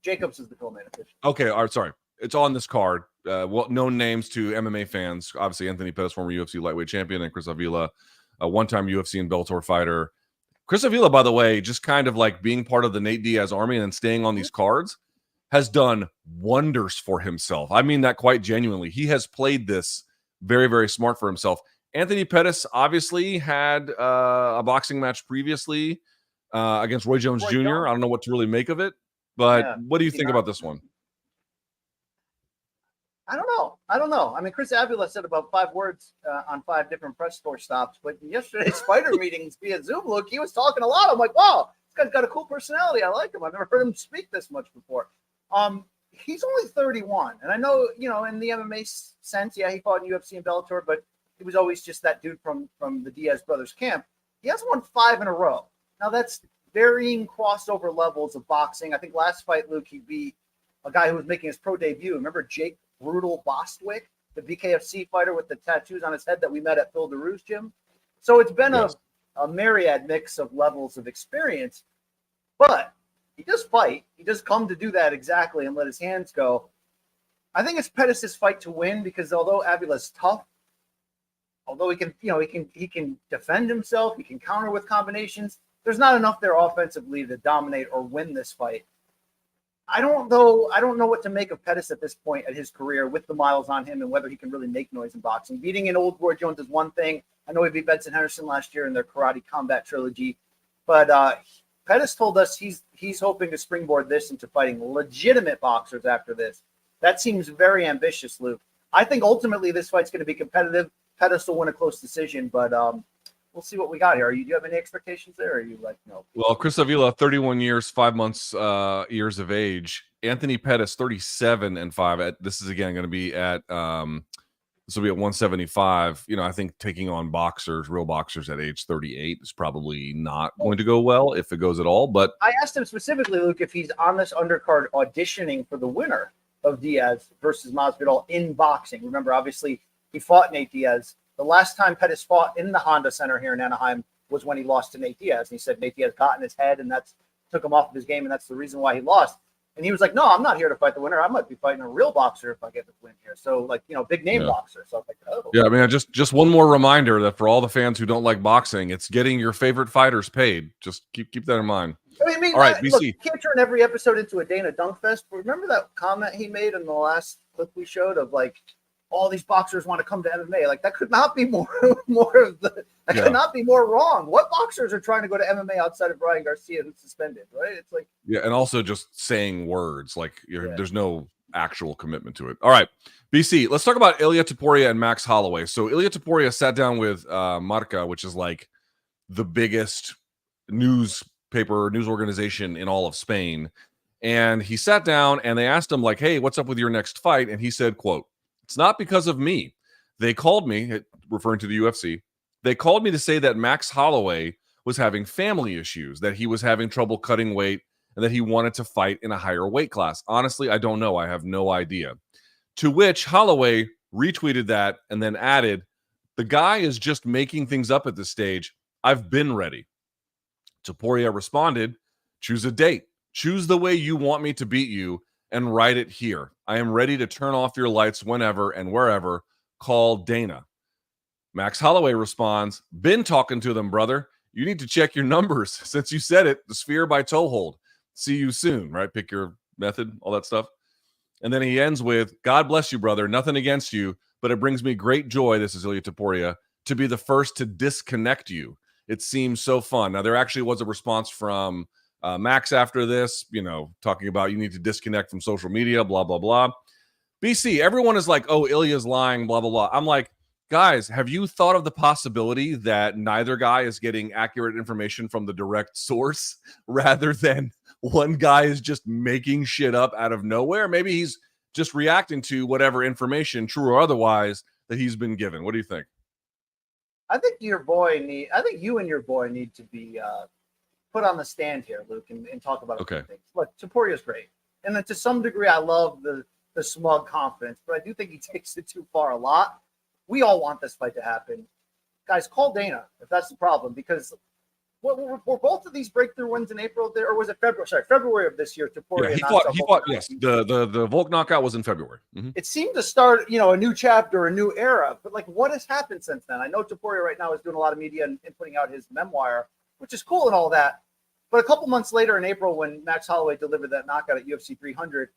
Jacobs is the co-main official. Okay, all right, sorry. It's on this card. Well, known names to MMA fans. Obviously, Anthony Pettis, former UFC lightweight champion, and Chris Avila, a one-time UFC and Bellator fighter. Chris Avila, by the way, just kind of like being part of the Nate Diaz army and then staying on these cards, has done wonders for himself. I mean that quite genuinely. He has played this very, very smart for himself. Anthony Pettis obviously had a boxing match previously against Roy Jones Jr. I don't know what to really make of it, but what do you think about this one? I don't know. I mean, Chris Avila said about 5 words on 5 different press tour stops, but in yesterday's fighter meetings via Zoom, look, he was talking a lot. I'm like, wow, this guy's got a cool personality. I like him. I've never heard him speak this much before. He's only 31, and I know, in the MMA sense, he fought in UFC and Bellator, but he was always just that dude from the Diaz brothers camp. He has won 5 in a row. Now that's varying crossover levels of boxing. I think last fight, Luke, he beat a guy who was making his pro debut. Remember Jake Brutal Bostwick, the BKFC fighter with the tattoos on his head that we met at Phil DeRue's gym? So it's been a myriad mix of levels of experience, but he does fight. He does come to do that exactly and let his hands go. I think it's Pettis' fight to win because although Avila's tough, although he can defend himself, he can counter with combinations, there's not enough there offensively to dominate or win this fight. I don't know what to make of Pettis at this point at his career with the miles on him and whether he can really make noise in boxing. Beating an old Roy Jones is one thing. I know he beat Benson Henderson last year in their Karate Combat trilogy, but Pettis told us he's hoping to springboard this into fighting legitimate boxers after this. That seems very ambitious, Luke. I think ultimately this fight's going to be competitive. Pettis will win a close decision, but we'll see what we got here. Do you have any expectations there, or are you like, no? Well, Chris Avila, 31 years, 5 months, years of age. Anthony Pettis, 37 and 5. This is again going to be at this will be at 175. I think taking on real boxers at age 38 is probably not going to go well if it goes at all. But I asked him specifically, Luke, if he's on this undercard auditioning for the winner of Diaz versus Masvidal in boxing. Remember, obviously, he fought Nate Diaz. The last time Pettis fought in the Honda Center here in Anaheim was when he lost to Nate Diaz. And he said Nate Diaz got in his head, and that's took him off of his game, and that's the reason why he lost. And he was like, no, I'm not here to fight the winner. I might be fighting a real boxer if I get the win here. So, big name boxer. So I was like, oh. Yeah, I mean, just one more reminder that for all the fans who don't like boxing, it's getting your favorite fighters paid. Just keep that in mind. I mean, all right, look, you can't turn every episode into a Dana Dunk Fest. But remember that comment he made in the last clip we showed of like, all these boxers want to come to MMA. Like that could not be more could not be more wrong. What boxers are trying to go to MMA outside of Brian Garcia, who's suspended, right? It's like and also just saying words like there's no actual commitment to it. All right, BC, let's talk about Ilia Topuria and Max Holloway. So Ilia Topuria sat down with Marca, which is like the biggest news organization in all of Spain, and he sat down and they asked him like, "Hey, what's up with your next fight?" And he said, "Quote, it's not because of me. They called me," referring to the UFC, They called me to say that Max Holloway was having family issues, that he was having trouble cutting weight, and that he wanted to fight in a higher weight class. Honestly, I don't know. I have no idea. To which Holloway retweeted that and then added, the guy is just making things up at this stage. I've been ready. Topuria responded, choose a date. Choose the way you want me to beat you and write it here. I am ready to turn off your lights whenever and wherever. Call Dana. Max Holloway responds, been talking to them, brother. You need to check your numbers. Since you said it, the sphere by toehold. See you soon, right? Pick your method, all that stuff. And then he ends with, God bless you, brother. Nothing against you, but it brings me great joy, this is Ilya Topuria, to be the first to disconnect you. It seems so fun. Now, there actually was a response from Max after this, talking about you need to disconnect from social media, blah, blah, blah. BC, everyone is like, oh, Ilya's lying, blah, blah, blah. I'm like, guys, have you thought of the possibility that neither guy is getting accurate information from the direct source rather than one guy is just making shit up out of nowhere? Maybe he's just reacting to whatever information, true or otherwise, that he's been given. What do you think? I think you and your boy need to be put on the stand here, Luke, and talk about okay. Things. Look, Topuria's great. And then to some degree, I love the smug confidence, but I do think he takes it too far a lot. We all want this fight to happen. Guys, call Dana if that's the problem, because were both of these breakthrough wins in April there, or was it February? Sorry, February of this year. Topuria, he fought. Yes, the Volk knockout was in February. Mm-hmm. It seemed to start, a new chapter, a new era. But like, what has happened since then? I know Topuria right now is doing a lot of media and putting out his memoir, which is cool and all that. But a couple months later in April, when Max Holloway delivered that knockout at UFC 300,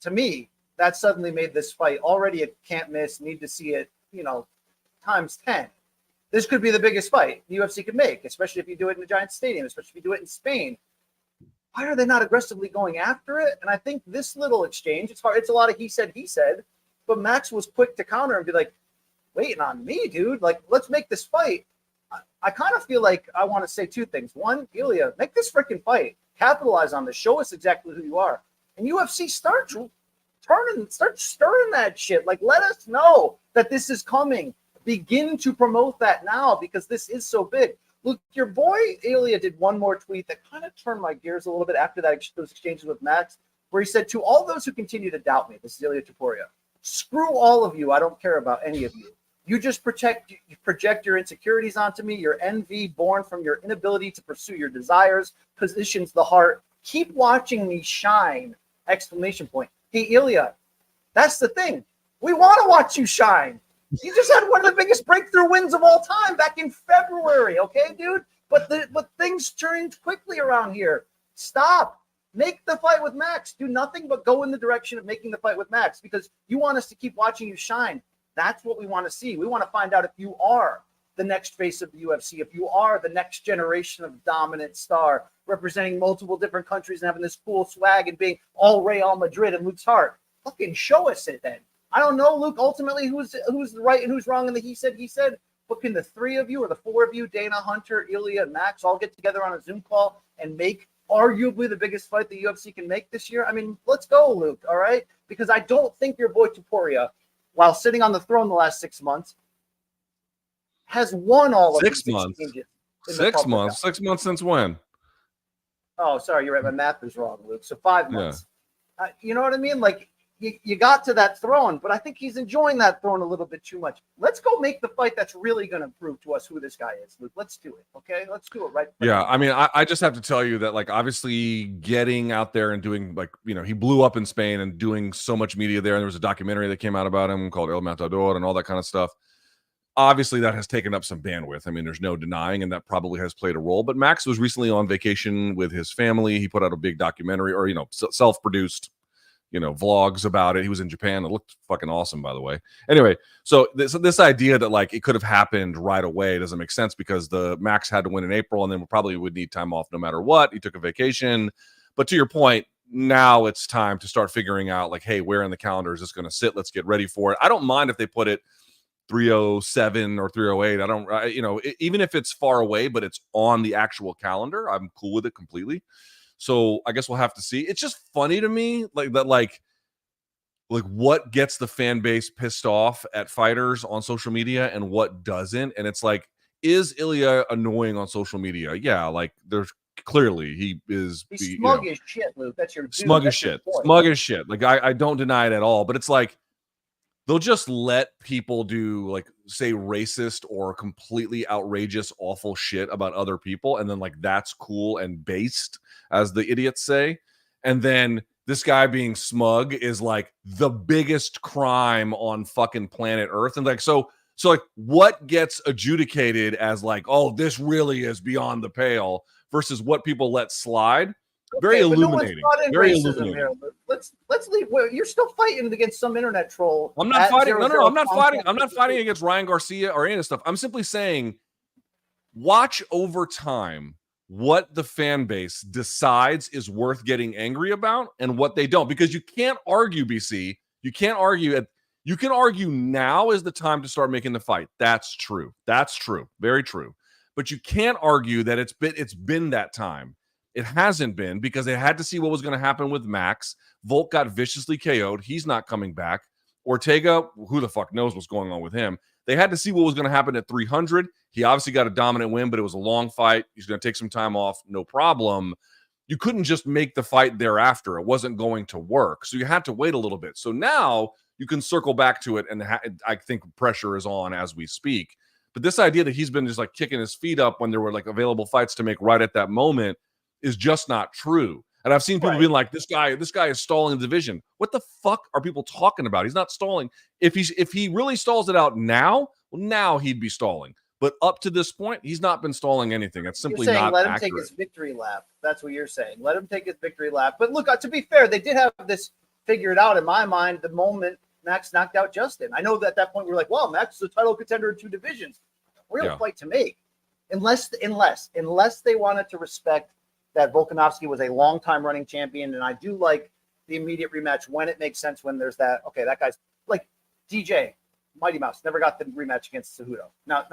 to me, that suddenly made this fight already a can't miss, need to see it, times 10. This could be the biggest fight the UFC could make, especially if you do it in a giant stadium, especially if you do it in Spain. Why are they not aggressively going after it? And I think this little exchange, it's hard. It's a lot of he said, but Max was quick to counter and be like, waiting on me, dude. Like, let's make this fight. I kind of feel like I want to say two things. One, Ilya, make this freaking fight. Capitalize on this. Show us exactly who you are. And UFC, start stirring that shit. Like, let us know that this is coming. Begin to promote that now, because this is so big. Look, your boy Ilya did one more tweet that kind of turned my gears a little bit after those exchanges with Max, where he said, to all those who continue to doubt me, this is Ilya Topuria, screw all of you. I don't care about any of you. You just project your insecurities onto me, your envy born from your inability to pursue your desires, positions the heart. Keep watching me shine, exclamation point. Hey, Ilya, that's the thing. We want to watch you shine. You just had one of the biggest breakthrough wins of all time back in February, okay, dude? But things turned quickly around here. Stop. Make the fight with Max. Do nothing but go in the direction of making the fight with Max, because you want us to keep watching you shine. That's what we want to see. We want to find out if you are the next face of the UFC, if you are the next generation of dominant star representing multiple different countries and having this cool swag and being all Real Madrid and Luke's heart. Fucking show us it then. I don't know, Luke, ultimately who's right and who's wrong in the he said, but can the three of you or the four of you, Dana, Hunter, Ilya, and Max, all get together on a Zoom call and make arguably the biggest fight the UFC can make this year? I mean, let's go, Luke, all right? Because I don't think your boy Topuria, while sitting on the throne the last 6 months, has won all of 6 these months. exchanges. 6 months. 6 months since when? Oh, sorry, you're right. My math is wrong, Luke. So 5 months. Yeah. You know what I mean? Like, you got to that throne, but I think he's enjoying that throne a little bit too much. Let's go make the fight that's really going to prove to us who this guy is, Luke. Let's do it, okay? Let's do it right. Yeah, I mean, I just have to tell you that, like, obviously getting out there and doing, like, he blew up in Spain and doing so much media there, and there was a documentary that came out about him called El Matador and all that kind of stuff. Obviously, that has taken up some bandwidth. I mean, there's no denying, and that probably has played a role. But Max was recently on vacation with his family. He put out a big documentary, or, self-produced vlogs about it. He was in Japan. It looked fucking awesome, by the way. Anyway, so this idea that, like, it could have happened right away doesn't make sense, because the Max had to win in April, and then probably would need time off no matter what. He took a vacation. But to your point, now it's time to start figuring out, like, hey, where in the calendar is this going to sit? Let's get ready for it. I don't mind if they put it 307 or 308. Even if it's far away, but it's on the actual calendar, I'm cool with it completely. So I guess we'll have to see. It's just funny to me, like what gets the fan base pissed off at fighters on social media and what doesn't. And it's like, is Ilya annoying on social media? Yeah, like there's clearly he is. He's smug as shit, Luke. That's your dude. Smug as That's your shit. boy. Smug as shit. Like I don't deny it at all. But it's like they'll just let people do like say racist or completely outrageous, awful shit about other people, and then like that's cool and based, as the idiots say. And then this guy being smug is like the biggest crime on fucking planet Earth. And like so like what gets adjudicated as like, oh, this really is beyond the pale versus what people let slide. Very illuminating. Very illuminating. Here. Let's leave. Well, you're still fighting against some internet troll. I'm not fighting. No. I'm not fighting. I'm not fighting against Ryan Garcia or any of this stuff. I'm simply saying, watch over time what the fan base decides is worth getting angry about and what they don't, because you can't argue, BC. You can't argue. You can argue now is the time to start making the fight. That's true. That's true. Very true. But you can't argue that it's been that time. It hasn't been, because they had to see what was going to happen with Max. Volk got viciously KO'd. He's not coming back. Ortega, who the fuck knows what's going on with him. They had to see what was going to happen at 300. He obviously got a dominant win, but it was a long fight. He's going to take some time off. No problem. You couldn't just make the fight thereafter. It wasn't going to work. So you had to wait a little bit. So now you can circle back to it, and I think pressure is on as we speak. But this idea that he's been just like kicking his feet up when there were like available fights to make right at that moment is just not true. And I've seen people being like, this guy is stalling the division. What the fuck are people talking about? He's not stalling. If he really stalls it out now, well, now he'd be stalling. But up to this point, he's not been stalling anything. It's simply not let him accurate. take his victory lap. That's what you're saying. Let him take his victory lap. But look, to be fair, they did have this figured out in my mind the moment Max knocked out Justin. I know that at that point we were like, well, Max is a title contender in 2 divisions. Real fight to make. Unless they wanted to respect that Volkanovski was a long-time running champion, and I do like the immediate rematch when it makes sense, when there's that, okay, that guy's like DJ, Mighty Mouse, never got the rematch against Cejudo. Not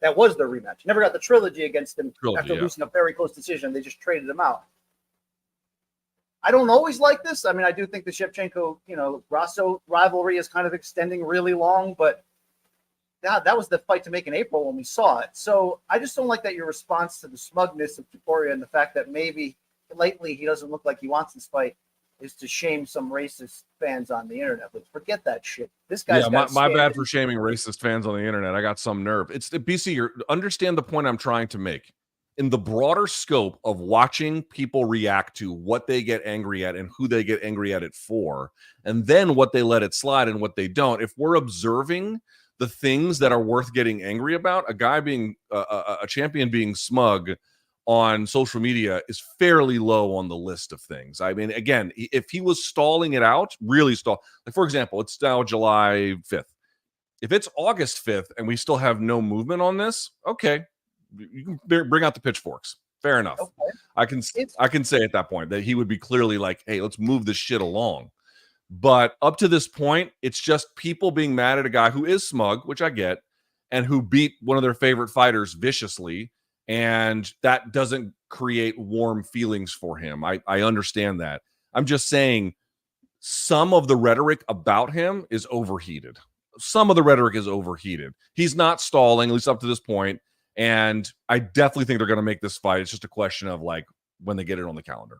that was the rematch. Never got the trilogy against him after losing a very close decision. They just traded him out. I don't always like this. I mean, I do think the Shevchenko, Grasso rivalry is kind of extending really long, but that was the fight to make in April when we saw it. So I just don't like that your response to the smugness of Topuria and the fact that maybe lately he doesn't look like he wants this fight is to shame some racist fans on the internet. But forget that shit. This guy's my bad for shaming racist fans on the internet. I got some nerve. It's the BC. Understand the point I'm trying to make. In the broader scope of watching people react to what they get angry at and who they get angry at it for, and then what they let it slide and what they don't. If we're observing the things that are worth getting angry about, a guy being a champion being smug on social media is fairly low on the list of things. I mean, again, if he was stalling it out, really like, for example, it's now July 5th. If it's August 5th and we still have no movement on this, okay, you can bring out the pitchforks. Fair enough. Okay. I can say at that point that he would be clearly like, hey, let's move this shit along. But up to this point, it's just people being mad at a guy who is smug, which I get, and who beat one of their favorite fighters viciously. And that doesn't create warm feelings for him. I understand that. I'm just saying some of the rhetoric about him is overheated. Some of the rhetoric is overheated. He's not stalling, at least up to this point. And I definitely think they're going to make this fight. It's just a question of like when they get it on the calendar.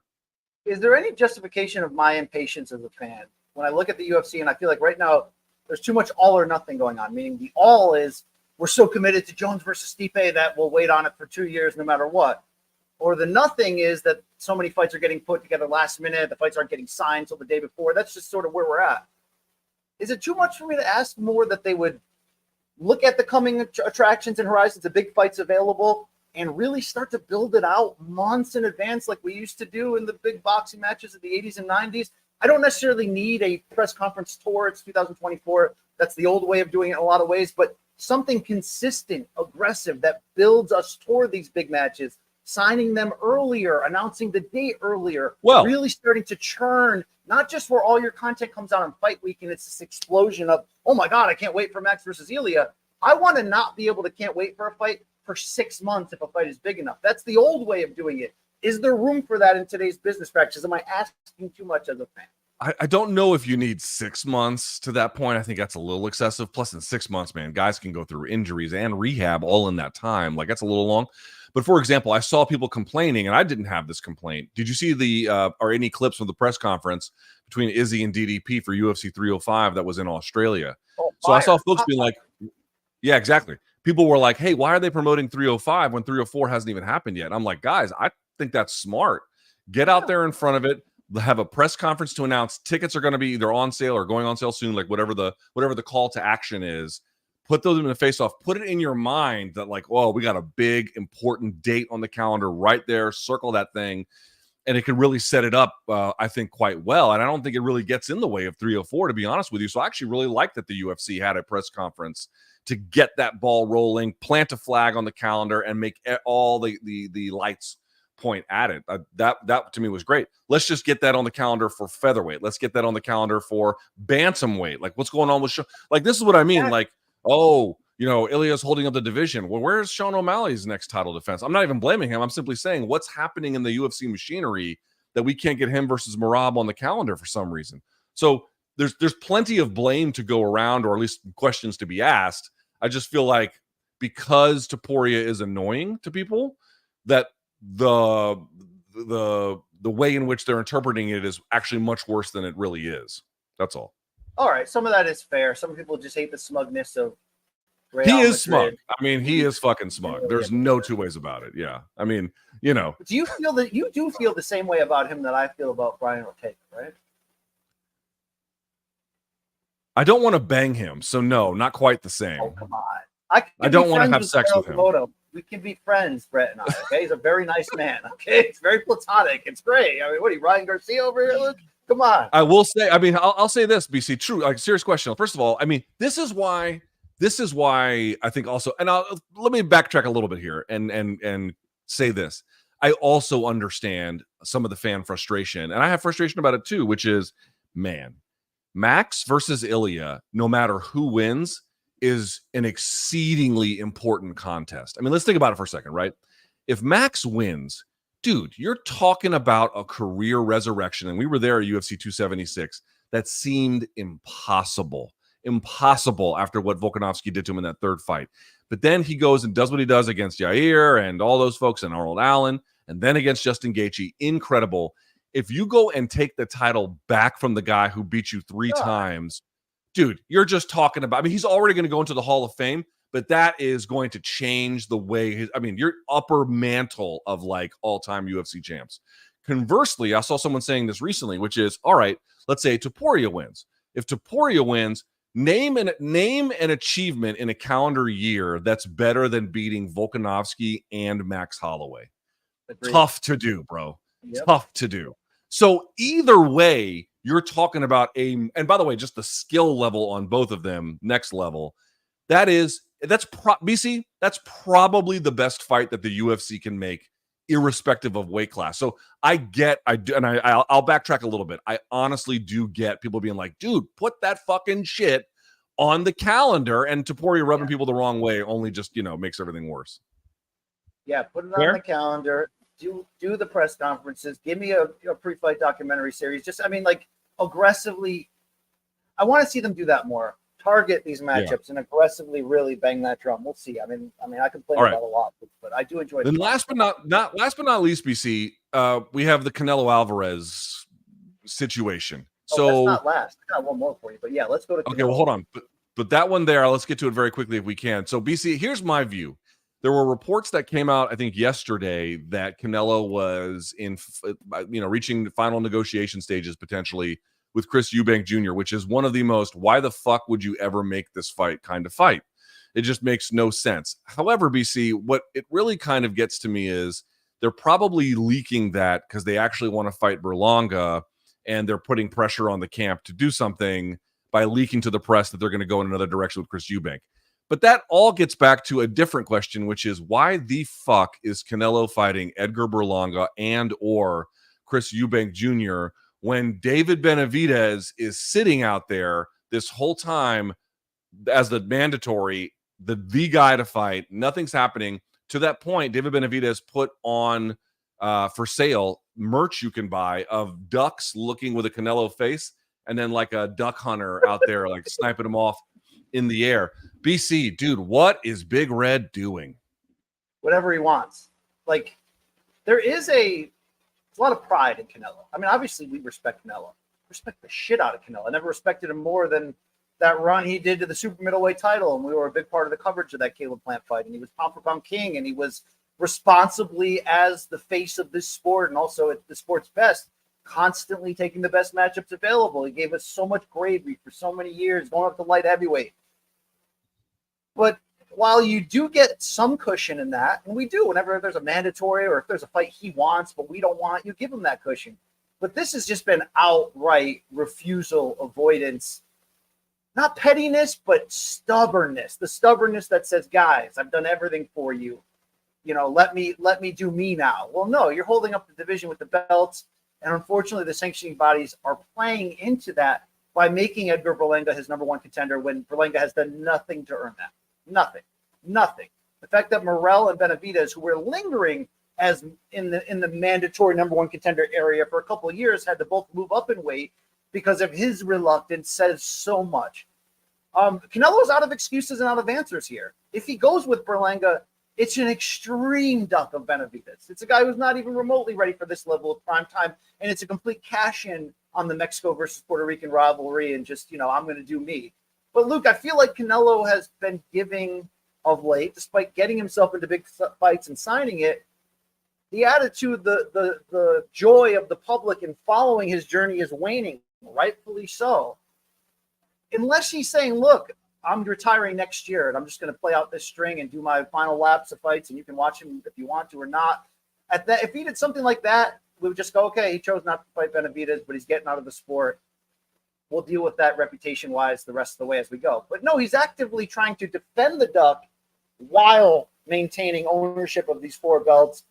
Is there any justification of my impatience as a fan when I look at the UFC and I feel like right now there's too much all or nothing going on? Meaning the all is we're so committed to Jones versus Stipe that we'll wait on it for 2 years no matter what. Or the nothing is that so many fights are getting put together last minute. The fights aren't getting signed till the day before. That's just sort of where we're at. Is it too much for me to ask more that they would look at the coming attractions and horizons, the big fights available, and really start to build it out months in advance like we used to do in the big boxing matches of the 80s and 90s? I don't necessarily need a press conference tour. It's 2024. That's the old way of doing it in a lot of ways, but something consistent, aggressive that builds us toward these big matches, signing them earlier, announcing the date earlier, really starting to churn, not just where all your content comes out on fight week and it's this explosion of, oh my God, I can't wait for Max versus Ilya. I want to not be able to can't wait for a fight for 6 months if a fight is big enough. That's the old way of doing it. Is there room for that in today's business practice? Am I asking too much as a fan? I don't know if you need 6 months to that point. I think that's a little excessive. Plus, in 6 months, man, guys can go through injuries and rehab all in that time. Like, that's a little long. But for example, I saw people complaining, and I didn't have this complaint. Did you see or any clips from the press conference between Izzy and DDP for UFC 305 that was in Australia? Oh, so I saw folks being like, yeah, exactly. People were like, hey, why are they promoting 305 when 304 hasn't even happened yet? I'm like, guys, I think that's smart. Get out there in front of it. Have a press conference to announce tickets are going to be either on sale or going on sale soon, like whatever the call to action is. Put those in the face off. Put it in your mind that, like, oh, we got a big important date on the calendar right there. Circle that thing, and it can really set it up, I think, quite well. And I don't think it really gets in the way of 304, to be honest with you. So I actually really like that the UFC had a press conference to get that ball rolling, plant a flag on the calendar, and make all the lights point at it. That to me was great. Let's just get that on the calendar for featherweight. Let's get that on the calendar for bantamweight. Like, what's going on with like, this is what I mean. Like, oh, Ilya's holding up the division. Well, where's Sean O'Malley's next title defense? I'm not even blaming him. I'm simply saying what's happening in the UFC machinery that we can't get him versus Merab on the calendar for some reason. So there's plenty of blame to go around, or at least questions to be asked. I just feel like because Topuria is annoying to people, that the way in which they're interpreting it is actually much worse than it really is. That's all. All right, some of that is fair. Some people just hate the smugness of Real he Madrid. is smug. I mean, he is fucking smug. There's no two ways about it. Yeah. I mean, Do you feel that you do feel the same way about him that I feel about Brian Ortega, right? I don't want to bang him, so no, not quite the same. Oh, come on. I don't want to have sex with him. We can be friends, Brett and I. Okay, he's a very nice man. Okay, it's very platonic. It's great. I mean, what are you, Ryan Garcia over here? Look, come on. I will say. I mean, I'll say this, BC. True, like, serious question. First of all, I mean, this is why I think also, and let me backtrack a little bit here and say this. I also understand some of the fan frustration, and I have frustration about it too, which is, man, Max versus Ilya, no matter who wins, is an exceedingly important contest. I mean, let's think about it for a second, right? If Max wins, dude, you're talking about a career resurrection. And we were there at UFC 276. That seemed impossible after what Volkanovski did to him in that third fight. But then he goes and does what he does against Yair and all those folks and Arnold Allen, and then against Justin Gaethje. Incredible. If you go and take the title back from the guy who beat you three times, dude, you're just talking about, I mean, he's already going to go into the Hall of Fame, but that is going to change the way your upper mantle of like all-time UFC champs. Conversely, I saw someone saying this recently, which is, all right, let's say Topuria wins. If Topuria wins, name an achievement in a calendar year that's better than beating Volkanovski and Max Holloway. Agreed. Tough to do, bro. Yep. Tough to do. So either way, you're talking about and by the way, just the skill level on both of them, next level. That's probably the best fight that the UFC can make, irrespective of weight class. So I'll backtrack a little bit. I honestly do get people being like, dude, put that fucking shit on the calendar, and Topuria rubbing people the wrong way only just, makes everything worse. Yeah, put it on the calendar. Do the press conferences. Give me a pre-fight documentary series. Just, aggressively. I want to see them do that more. Target these matchups and aggressively really bang that drum. We'll see. I mean, I complain about a lot, but I do enjoy. Then last but not least, BC, we have the Canelo Alvarez situation. So that's not last. I got one more for you, but yeah, let's go to Canelo. Okay, well, hold on. But that one there, let's get to it very quickly if we can. So BC, here's my view. There were reports that came out, I think, yesterday that Canelo was in, reaching the final negotiation stages potentially with Chris Eubank Jr., which is one of the most, why the fuck would you ever make this fight kind of fight? It just makes no sense. However, BC, what it really kind of gets to me is they're probably leaking that because they actually want to fight Berlanga, and they're putting pressure on the camp to do something by leaking to the press that they're going to go in another direction with Chris Eubank. But that all gets back to a different question, which is why the fuck is Canelo fighting Edgar Berlanga and or Chris Eubank Jr. when David Benavidez is sitting out there this whole time as the mandatory, the guy to fight? Nothing's happening. To that point, David Benavidez put on for sale merch you can buy of ducks looking with a Canelo face, and then like a duck hunter out there like sniping them off in the air. BC, dude, what is Big Red doing? Whatever he wants. Like, there's a lot of pride in Canelo. I mean, obviously we respect Canelo. Respect the shit out of Canelo. I never respected him more than that run he did to the super middleweight title, and we were a big part of the coverage of that Caleb Plant fight, and he was pound for pound king, and he was responsibly, as the face of this sport and also at the sport's best, constantly taking the best matchups available. He gave us so much bravery for so many years, going up to light heavyweight. But while you do get some cushion in that, and we do whenever there's a mandatory or if there's a fight he wants but we don't want, you give him that cushion. But this has just been outright refusal, avoidance, not pettiness, but stubbornness. The stubbornness that says, guys, I've done everything for you. You know, let me do me now. Well, no, you're holding up the division with the belts. And unfortunately, the sanctioning bodies are playing into that by making Edgar Berlanga his number one contender when Berlanga has done nothing to earn that. Nothing. The fact that Morrell and Benavidez, who were lingering as in the mandatory number one contender area for a couple of years, had to both move up in weight because of his reluctance, says so much. Canelo's out of excuses and out of answers here. If he goes with Berlanga, it's an extreme duck of Benavidez. It's a guy who's not even remotely ready for this level of prime time, and it's a complete cash-in on the Mexico versus Puerto Rican rivalry and just, I'm going to do me. But, Luke, I feel like Canelo has been giving of late, despite getting himself into big fights and signing it. The attitude, the joy of the public in following his journey is waning, rightfully so. Unless he's saying, look, I'm retiring next year and I'm just going to play out this string and do my final laps of fights and you can watch him if you want to or not. If he did something like that, we would just go, okay, he chose not to fight Benavidez, but he's getting out of the sport. We'll deal with that reputation-wise the rest of the way as we go. But no, he's actively trying to defend the duck while maintaining ownership of these four belts.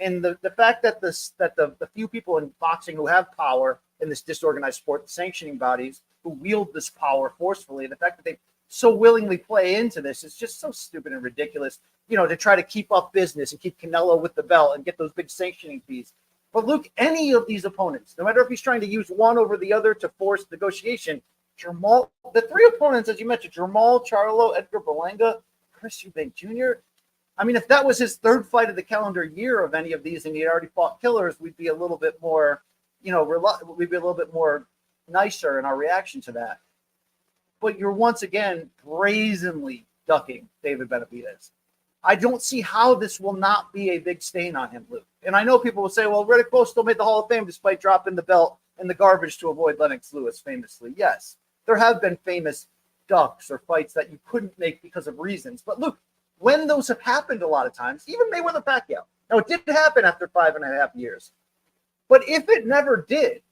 And the fact that the few people in boxing who have power in this disorganized sport, the sanctioning bodies who wield this power forcefully, the fact that they so willingly play into this is just so stupid and ridiculous, to try to keep up business and keep Canelo with the belt and get those big sanctioning fees. But Luke, any of these opponents, no matter if he's trying to use one over the other to force negotiation, the three opponents, as you mentioned, Jermall, Charlo, Edgar Berlanga, Chris Eubank Jr., I mean, if that was his third fight of the calendar year of any of these and he had already fought killers, we'd be a little bit more, we'd be a little bit more nicer in our reaction to that. But you're once again brazenly ducking David Benavidez. I don't see how this will not be a big stain on him, Luke. And I know people will say, well, Riddick Bowe still made the Hall of Fame despite dropping the belt in the garbage to avoid Lennox Lewis, famously. Yes, there have been famous ducks or fights that you couldn't make because of reasons. But Luke, when those have happened a lot of times, even Mayweather Pacquiao. Now, it did happen after 5.5 years. But if it never did,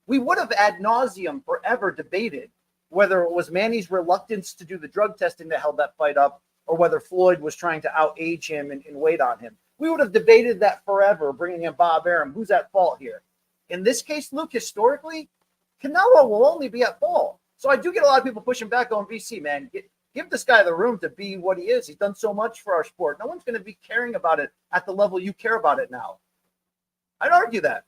we would have ad nauseum forever debated whether it was Manny's reluctance to do the drug testing that held that fight up or whether Floyd was trying to outage him and wait on him. We would have debated that forever, bringing in Bob Arum. Who's at fault here? In this case, Luke, historically, Canelo will only be at fault. So I do get a lot of people pushing back on BC, man. Give this guy the room to be what he is. He's done so much for our sport. No one's going to be caring about it at the level you care about it now. I'd argue that.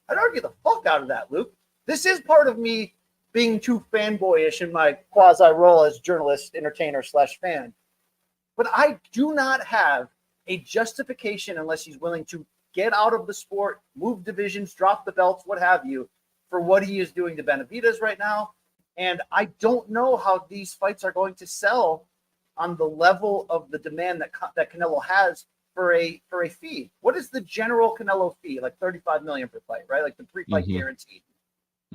I'd argue the fuck out of that, Luke. This is part of me being too fanboyish in my quasi role as journalist, entertainer / fan. But I do not have a justification unless he's willing to get out of the sport, move divisions, drop the belts, what have you, for what he is doing to Benavidez right now. And I don't know how these fights are going to sell on the level of the demand that Canelo has for a fee. What is the general Canelo fee? Like $35 million per fight, right? Like the pre-fight guarantee.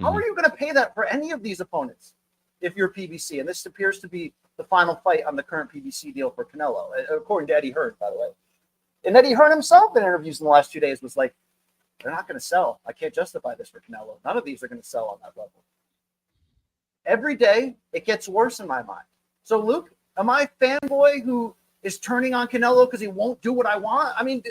How are you going to pay that for any of these opponents if you're PBC? And this appears to be the final fight on the current PBC deal for Canelo, according to Eddie Hearn, by the way. And Eddie Hearn himself in interviews in the last 2 days was like, they're not going to sell. I can't justify this for Canelo. None of these are going to sell on that level. Every day, it gets worse in my mind. So, Luke, am I a fanboy who is turning on Canelo because he won't do what I want? I mean,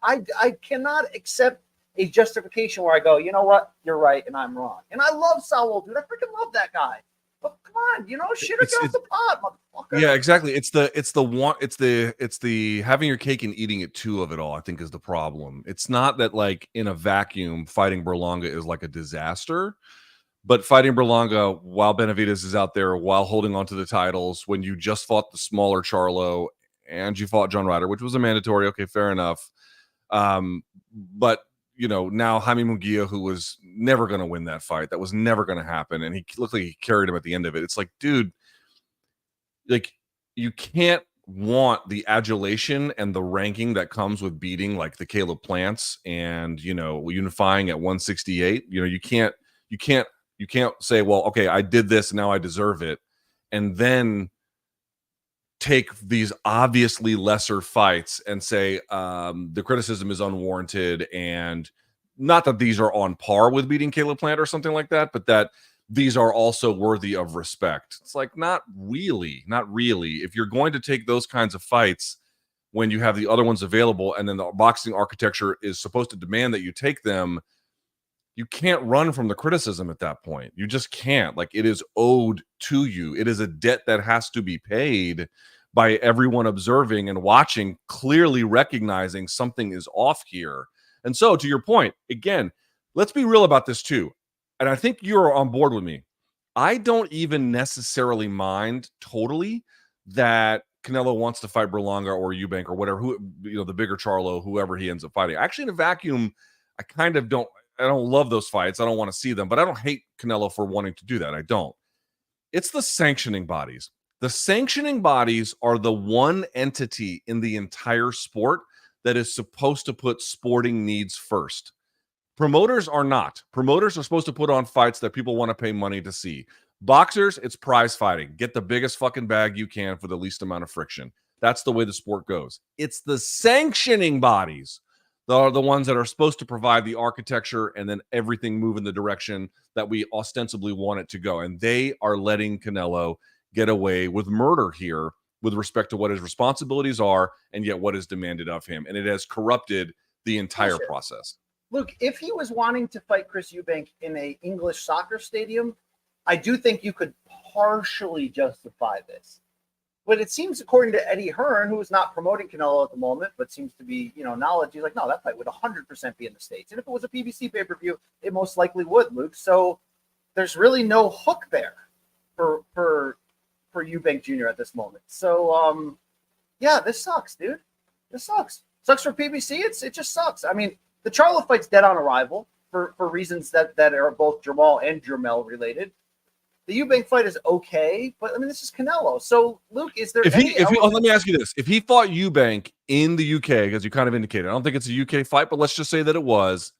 I cannot accept a justification where I go, you know what, you're right and I'm wrong. And I love Saul, dude. I freaking love that guy. But come on, shit or get off the pot, motherfucker. Yeah, exactly. It's the having your cake and eating it too of it all, I think, is the problem. It's not that like in a vacuum fighting Berlanga is like a disaster, but fighting Berlanga while Benavidez is out there, while holding on to the titles, when you just fought the smaller Charlo and you fought John Ryder, which was a mandatory, okay, fair enough. But now Jaime Munguia, who was never going to win that fight, that was never going to happen, and he looked like he carried him at the end of it. It's like, dude, like you can't want the adulation and the ranking that comes with beating like the Caleb Plants and unifying at 168. You can't say, well, okay, I did this and now I deserve it, and then take these obviously lesser fights and say the criticism is unwarranted, and not that these are on par with beating Caleb Plant or something like that, but that these are also worthy of respect. It's like, not really. If you're going to take those kinds of fights when you have the other ones available, and then the boxing architecture is supposed to demand that you take them, you can't run from the criticism at that point. You just can't. Like, it is owed to you. It is a debt that has to be paid by everyone observing and watching, clearly recognizing something is off here. And so, to your point, again, let's be real about this too. And I think you're on board with me. I don't even necessarily mind totally that Canelo wants to fight Berlanga or Eubank or whatever, the bigger Charlo, whoever he ends up fighting. Actually, in a vacuum, I kind of don't love those fights. I don't want to see them, but I don't hate Canelo for wanting to do that. I don't. It's the sanctioning bodies. The sanctioning bodies are the one entity in the entire sport that is supposed to put sporting needs first. Promoters are not. Promoters are supposed to put on fights that people want to pay money to see. Boxers, it's prize fighting. Get the biggest fucking bag you can for the least amount of friction. That's the way the sport goes. It's the sanctioning bodies that are the ones that are supposed to provide the architecture and then everything move in the direction that we ostensibly want it to go. And they are letting Canelo get away with murder here with respect to what his responsibilities are and yet what is demanded of him. And it has corrupted the entire process. Look, if he was wanting to fight Chris Eubank in an English soccer stadium, I do think you could partially justify this. But it seems, according to Eddie Hearn, who is not promoting Canelo at the moment, but seems to be, knowledge, he's like, no, that fight would 100% be in the States. And if it was a PBC pay-per-view, it most likely would, Luke. So there's really no hook there for Eubank Jr. at this moment. So, yeah, this sucks, dude. This sucks. Sucks for PBC. It just sucks. I mean, the Charlo fight's dead on arrival for reasons that are both Jamal and Jermel related. The Eubank fight is okay, but I mean, this is Canelo. So, Luke, is there? Let me ask you this: if he fought Eubank in the UK, as you kind of indicated, I don't think it's a UK fight, but let's just say that it was.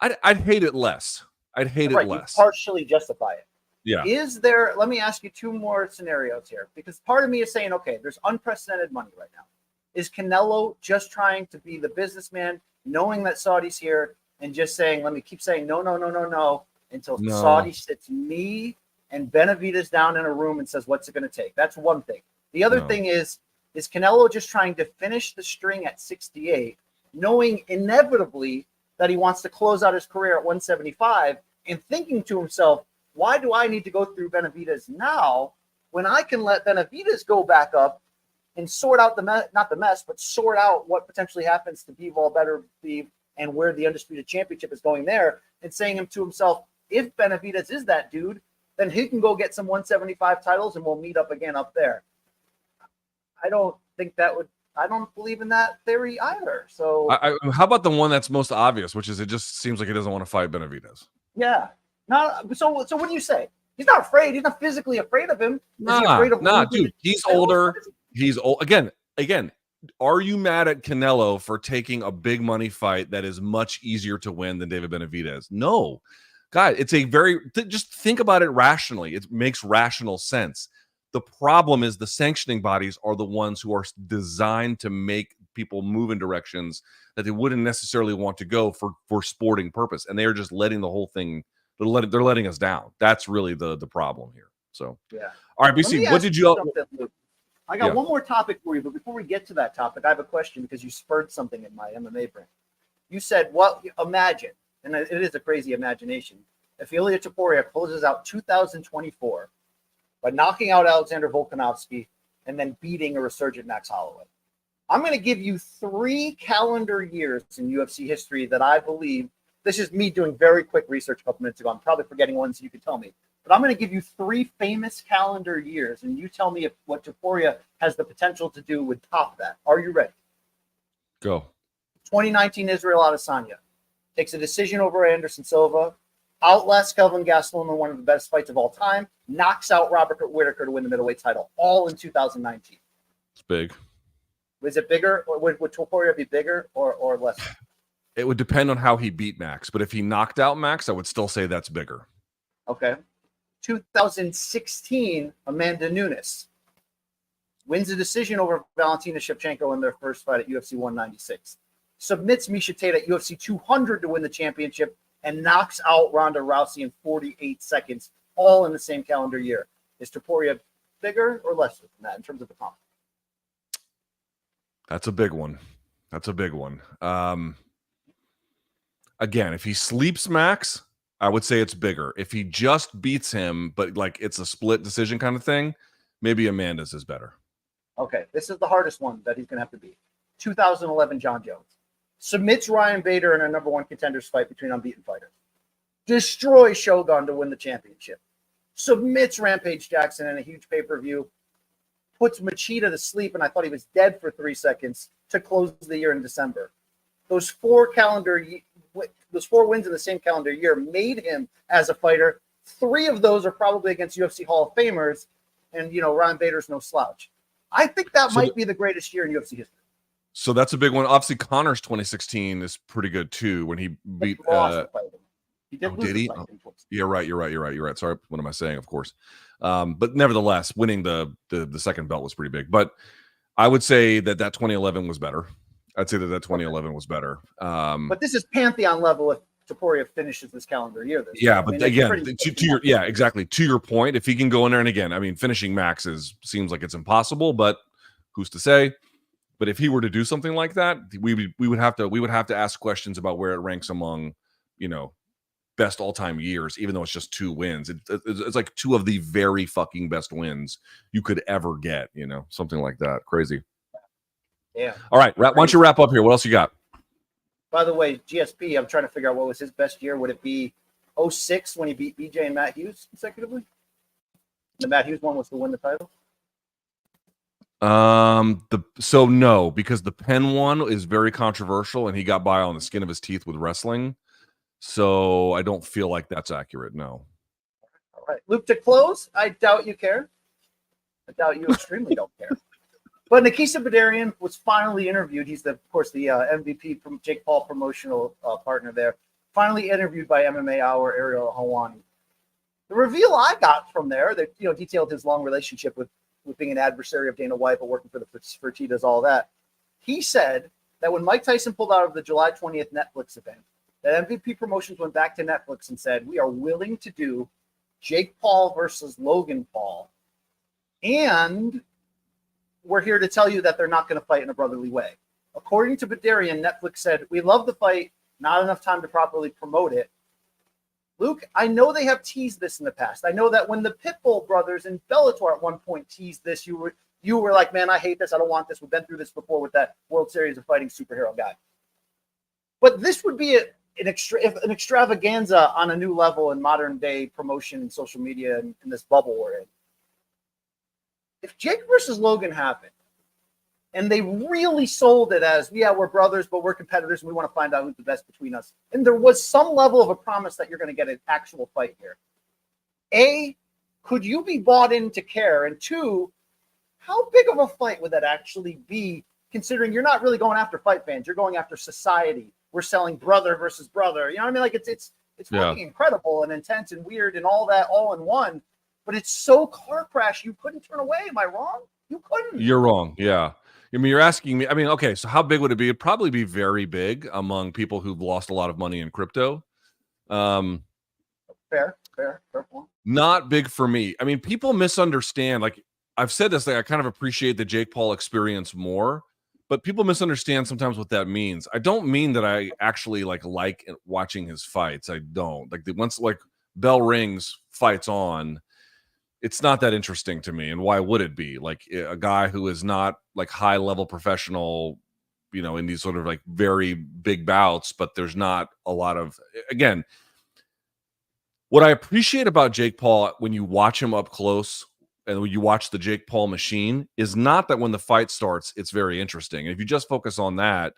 I'd hate it less. I'd hate it less. You partially justify it. Yeah. Is there? Let me ask you two more scenarios here, because part of me is saying, okay, there's unprecedented money right now. Is Canelo just trying to be the businessman, knowing that Saudi's here, and just saying, let me keep saying no, until Saudi sits me and Benavidez down in a room and says, what's it going to take? That's one thing. The other thing is Canelo just trying to finish the string at 68, knowing inevitably that he wants to close out his career at 175 and thinking to himself, why do I need to go through Benavidez now when I can let Benavidez go back up and sort out sort out what potentially happens to Bivol, Better Beef, and where the Undisputed Championship is going there, and saying to himself, if Benavidez is that dude, then he can go get some 175 titles and we'll meet up again up there. I don't believe in that theory either. So how about the one that's most obvious, which is it just seems like he doesn't want to fight Benavidez? Yeah. So what do you say? He's not afraid. He's not physically afraid of him. Dude. He's older. He's old. Again, are you mad at Canelo for taking a big money fight that is much easier to win than David Benavidez? No. God, it's just think about it rationally. It makes rational sense. The problem is the sanctioning bodies are the ones who are designed to make people move in directions that they wouldn't necessarily want to go for sporting purpose. And they are just letting the whole thing, they're letting us down. That's really the problem here. So, yeah. All right, BC, what did you... I got one more topic for you, but before we get to that topic, I have a question because you spurred something in my MMA brain. You said, imagine, and it is a crazy imagination, if Ilya Topuria closes out 2024 by knocking out Alexander Volkanovski and then beating a resurgent Max Holloway. I'm going to give you 3 calendar years in UFC history that I believe, this is me doing very quick research a couple minutes ago. I'm probably forgetting ones you could tell me. But I'm going to give you 3 famous calendar years, and you tell me if what Topuria has the potential to do would top that. Are you ready? Go. 2019 Israel Adesanya takes a decision over Anderson Silva, outlasts Kelvin Gastelum in one of the best fights of all time, knocks out Robert Whittaker to win the middleweight title, all in 2019. It's big. Was it bigger, or would Topuria be bigger or less? It would depend on how he beat Max, but if he knocked out Max, I would still say that's bigger. Okay. 2016, Amanda Nunes wins a decision over Valentina Shevchenko in their first fight at UFC 196. Submits Miesha Tate at UFC 200 to win the championship and knocks out Ronda Rousey in 48 seconds, all in the same calendar year. Is Topuria bigger or lesser than that in terms of the comp? That's a big one. That's a big one. Again, if he sleeps Max, I would say it's bigger. If he just beats him, but like it's a split decision kind of thing, maybe Amanda's is better. Okay, this is the hardest one that he's going to have to beat. 2011 John Jones submits Ryan Bader in a number 1 contenders fight between unbeaten fighters. Destroys Shogun to win the championship. Submits Rampage Jackson in a huge pay-per-view. Puts Machida to sleep, and I thought he was dead for 3 seconds to close the year in December. Those 4 wins in the same calendar year made him as a fighter. 3 of those are probably against UFC Hall of Famers, and Ryan Bader's no slouch. I think that might be the greatest year in UFC history. So that's a big one. Obviously, Connor's 2016 is pretty good too. When he beat, he did lose did he? the fight. You're right. Sorry, what am I saying? Of course, but nevertheless, winning the second belt was pretty big. But I would say that 2011 was better. I'd say that 2011 was better. But this is Pantheon level if Topuria finishes this calendar year. But again, exactly. To your point, if he can go in there, and again, I mean, finishing Max seems like it's impossible, but who's to say? But if he were to do something like that, we would have to ask questions about where it ranks among, best all-time years, even though it's just 2 wins. It's like 2 of the very fucking best wins you could ever get, something like that. Crazy. Yeah. All right. Why don't you wrap up here? What else you got? By the way, GSP, I'm trying to figure out what was his best year. Would it be 06 when he beat BJ and Matt Hughes consecutively? The Matt Hughes one was to win the title? No, because the Penn one is very controversial and he got by on the skin of his teeth with wrestling. So I don't feel like that's accurate. No. All right. Luke, to close, I doubt you care. I doubt you extremely don't care. But Nikisa Badarian was finally interviewed. He's, of course, the MVP from Jake Paul promotional partner there. Finally interviewed by MMA Hour Ariel Helwani. The reveal I got from there that detailed his long relationship with being an adversary of Dana White, but working for the Fertitas, all that. He said that when Mike Tyson pulled out of the July 20th Netflix event, that MVP Promotions went back to Netflix and said, we are willing to do Jake Paul versus Logan Paul. And we're here to tell you that they're not going to fight in a brotherly way. According to Badarian, Netflix said, we love the fight, not enough time to properly promote it. Luke, I know they have teased this in the past. I know that when the Pitbull brothers in Bellator at one point teased this, you were like, man, I hate this. I don't want this. We've been through this before with that World Series of Fighting superhero guy. But this would be an extravaganza on a new level in modern day promotion and social media and in this bubble we're in. If Jake versus Logan happened, and they really sold it as, yeah, we're brothers, but we're competitors, and we want to find out who's the best between us. And there was some level of a promise that you're going to get an actual fight here. A, could you be bought in to care? And 2, how big of a fight would that actually be, considering you're not really going after fight fans, you're going after society. We're selling brother versus brother. You know what I mean? Like it's fucking incredible and intense and weird and all that all in one. But it's so car crash you couldn't turn away. Am I wrong? You couldn't. You're wrong. Yeah. I mean, you're asking me. I mean, okay, so how big would it be? It'd probably be very big among people who've lost a lot of money in crypto. Fair point. Not big for me. I mean, people misunderstand. Like I've said this, like I kind of appreciate the Jake Paul experience more, but people misunderstand sometimes what that means. I don't mean that I actually like watching his fights. I don't. Like bell rings, fights on. It's not that interesting to me. And why would it be? Like a guy who is not like high level professional, you know, in these sort of like very big bouts, but there's not a lot of, again, what I appreciate about Jake Paul when you watch him up close and when you watch the Jake Paul machine is not that when the fight starts, it's very interesting. And if you just focus on that,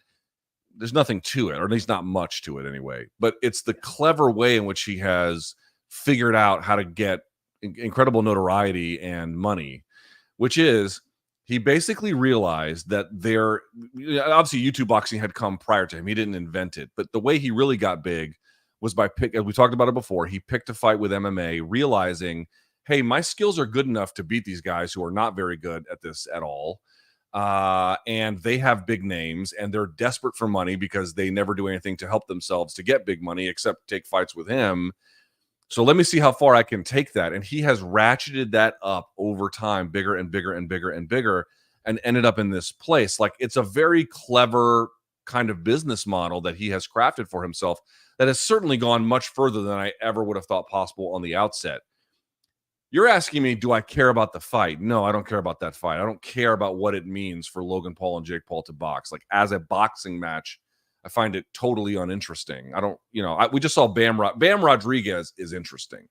there's nothing to it, or at least not much to it anyway. But it's the clever way in which he has figured out how to get incredible notoriety and money, which is he basically realized that obviously YouTube boxing had come prior to him. He didn't invent it, but the way he really got big was by we talked about it before. He picked a fight with MMA, realizing, hey, my skills are good enough to beat these guys who are not very good at this at all. And they have big names and they're desperate for money because they never do anything to help themselves to get big money except take fights with him. So let me see how far I can take that. And he has ratcheted that up over time, bigger and bigger and bigger and bigger, and ended up in this place. Like, it's a very clever kind of business model that he has crafted for himself that has certainly gone much further than I ever would have thought possible on the outset. You're asking me, do I care about the fight? No, I don't care about that fight. I don't care about what it means for Logan Paul and Jake Paul to box. Like, as a boxing match, I find it totally uninteresting. I don't, we just saw Bam Rodriguez is interesting,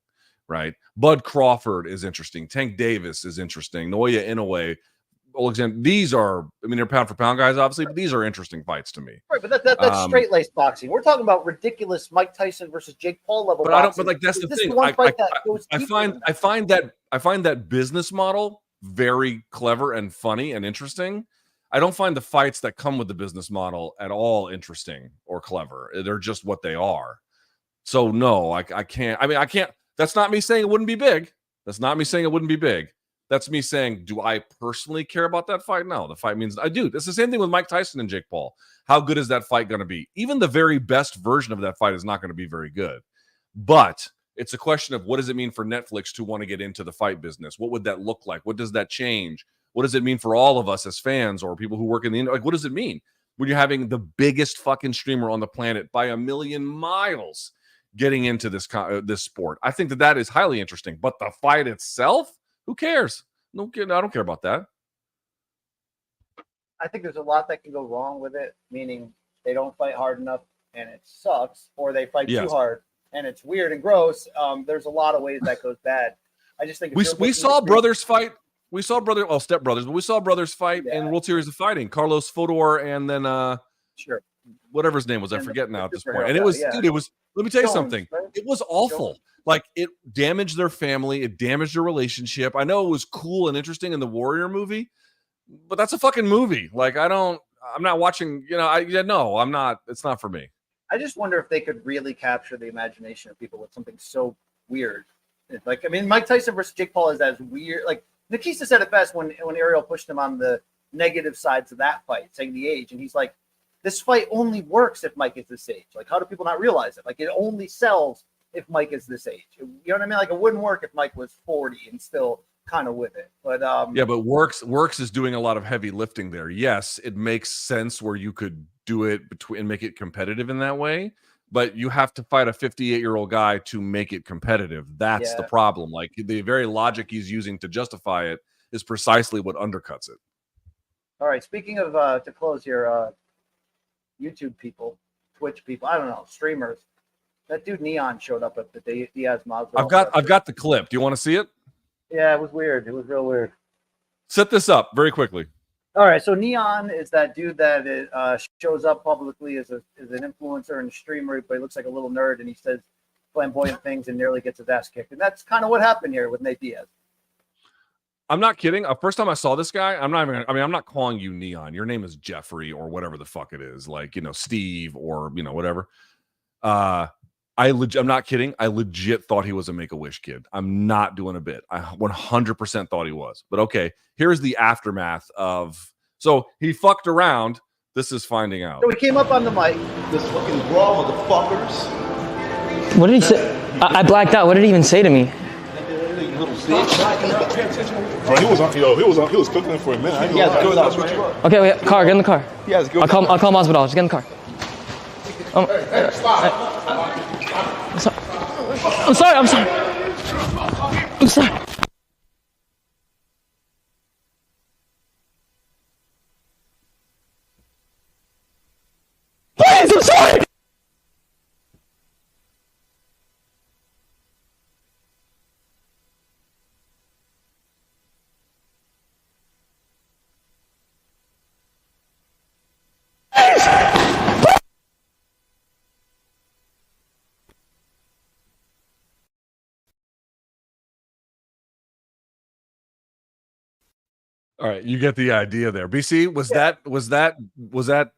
right? Bud Crawford is interesting. Tank Davis is interesting. Naoya Inoue, Alexander. These are, they're pound for pound guys, obviously, but these are interesting fights to me. Right, but that's straight laced boxing. We're talking about ridiculous Mike Tyson versus Jake Paul level. But boxing. That's the thing. I find that business model very clever and funny and interesting. I don't find the fights that come with the business model at all interesting or clever. They're just what they are. So no, I can't. I can't. That's not me saying it wouldn't be big. That's me saying, do I personally care about that fight? No, the fight means I do. It's the same thing with Mike Tyson and Jake Paul. How good is that fight going to be? Even the very best version of that fight is not going to be very good. But it's a question of what does it mean for Netflix to want to get into the fight business? What would that look like? What does that change? What does it mean for all of us as fans or people who work in the industry? Like, what does it mean when you're having the biggest fucking streamer on the planet by a million miles getting into this sport? I think that is highly interesting. But the fight itself, who cares? I don't care about that. I think there's a lot that can go wrong with it, meaning they don't fight hard enough and it sucks, or they fight too hard and it's weird and gross. There's a lot of ways that goes bad. I just think we saw brothers fight. We saw step brothers, but we saw brothers fight in World Series of Fighting. Carlos Fodor and then whatever his name was, I forget now at this point. And it was, dude, it was. Let me tell you something. Right? It was awful. Like, it damaged their family. It damaged their relationship. I know it was cool and interesting in the Warrior movie, but that's a fucking movie. Like, I'm not watching. I'm not. It's not for me. I just wonder if they could really capture the imagination of people with something so weird. Like, Mike Tyson versus Jake Paul is as weird. Like, Nikisa said it best when Ariel pushed him on the negative sides of that fight, saying the age. And he's like, this fight only works if Mike is this age. Like, how do people not realize it? Like, it only sells if Mike is this age. You know what I mean? Like, it wouldn't work if Mike was 40 and still kind of with it. But but Works is doing a lot of heavy lifting there. Yes, it makes sense where you could do it and make it competitive in that way. But you have to fight a 58-year-old guy to make it competitive. That's the problem. Like, the very logic he's using to justify it is precisely what undercuts it. All right. Speaking of, to close here, YouTube people, Twitch people, I don't know, streamers. That dude Neon showed up at the Diaz-Masvidal. I've got the clip. Do you want to see it? Yeah, it was weird. It was real weird. Set this up very quickly. All right, so Neon is that dude that shows up publicly as an influencer and a streamer, but he looks like a little nerd, and he says flamboyant things and nearly gets his ass kicked. And that's kind of what happened here with Nate Diaz. I'm not kidding. First time I saw this guy, I'm not calling you Neon. Your name is Jeffrey or whatever the fuck it is, like, Steve or whatever. I'm not kidding. I legit thought he was a Make-A-Wish kid. I'm not doing a bit. I 100% thought he was. But okay, here's the aftermath of. So he fucked around. This is finding out. So he came up on the mic. This fucking brawl, motherfuckers. What did he say? I blacked out. What did he even say to me? Bro, he was cooking for a minute. Okay, wait, car, get in the car. I'll call Masvidal. Just get in the car. I'm sorry. I'm sorry. I'm sorry. Please, I'm sorry. All right, you get the idea there. BC, was that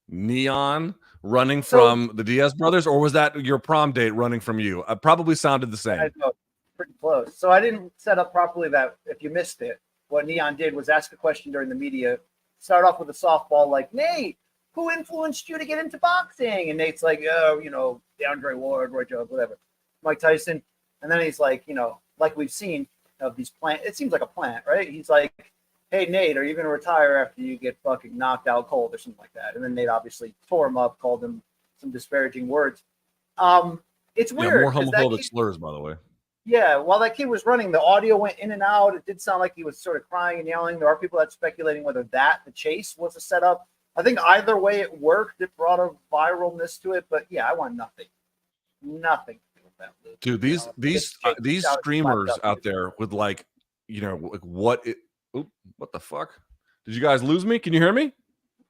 Neon running from the Diaz brothers, or was that your prom date running from you? Probably sounded the same. I know, pretty close. So I didn't set up properly that if you missed it, what Neon did was ask a question during the media, start off with a softball like, Nate, who influenced you to get into boxing? And Nate's like, oh, DeAndre Ward, Roy Jones, whatever, Mike Tyson. And then he's like, like we've seen of these plant, it seems like a plant, right? He's like, hey, Nate, are you going to retire after you get fucking knocked out cold or something like that? And then Nate obviously tore him up, called him some disparaging words. It's weird. More homophobic slurs, by the way. Yeah, while that kid was running, the audio went in and out. It did sound like he was sort of crying and yelling. There are people that speculating whether the chase was a setup. I think either way it worked. It brought a viralness to it. But yeah, I want nothing to do with that. Dude, these streamers out there with what the fuck? Did you guys lose me? Can you hear me?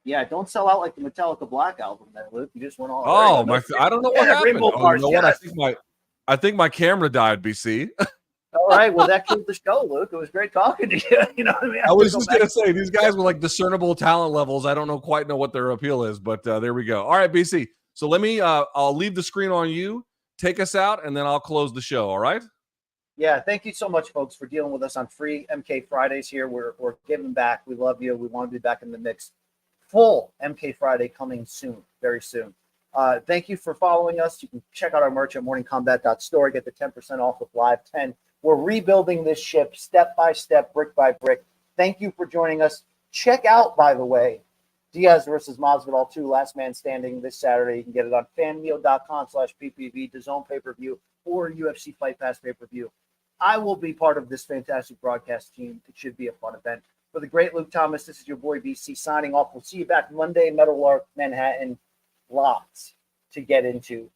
Yeah, don't sell out like the Metallica Black album there, Luke. You just went all. I don't know what happened. Oh, you know what? I think my camera died, BC. All right, well that killed the show, Luke. It was great talking to you. You know what I mean? I was just gonna say these guys with discernible talent levels. I don't quite know what their appeal is, but there we go. All right, BC. So let me. I'll leave the screen on you. Take us out, and then I'll close the show. All right. Yeah, thank you so much, folks, for dealing with us on free MK Fridays here. We're giving back. We love you. We want to be back in the mix. Full MK Friday coming soon, very soon. Thank you for following us. You can check out our merch at morningcombat.store. Get the 10% off with Live 10. We're rebuilding this ship step by step, brick by brick. Thank you for joining us. Check out, by the way, Diaz versus Masvidal 2, Last Man Standing this Saturday. You can get it on fanmeal.com/PPV, DAZN pay-per-view, or UFC Fight Pass pay-per-view. I will be part of this fantastic broadcast team. It should be a fun event. For the great Luke Thomas, this is your boy BC signing off. We'll see you back Monday, Meadowlark, Manhattan. Lots to get into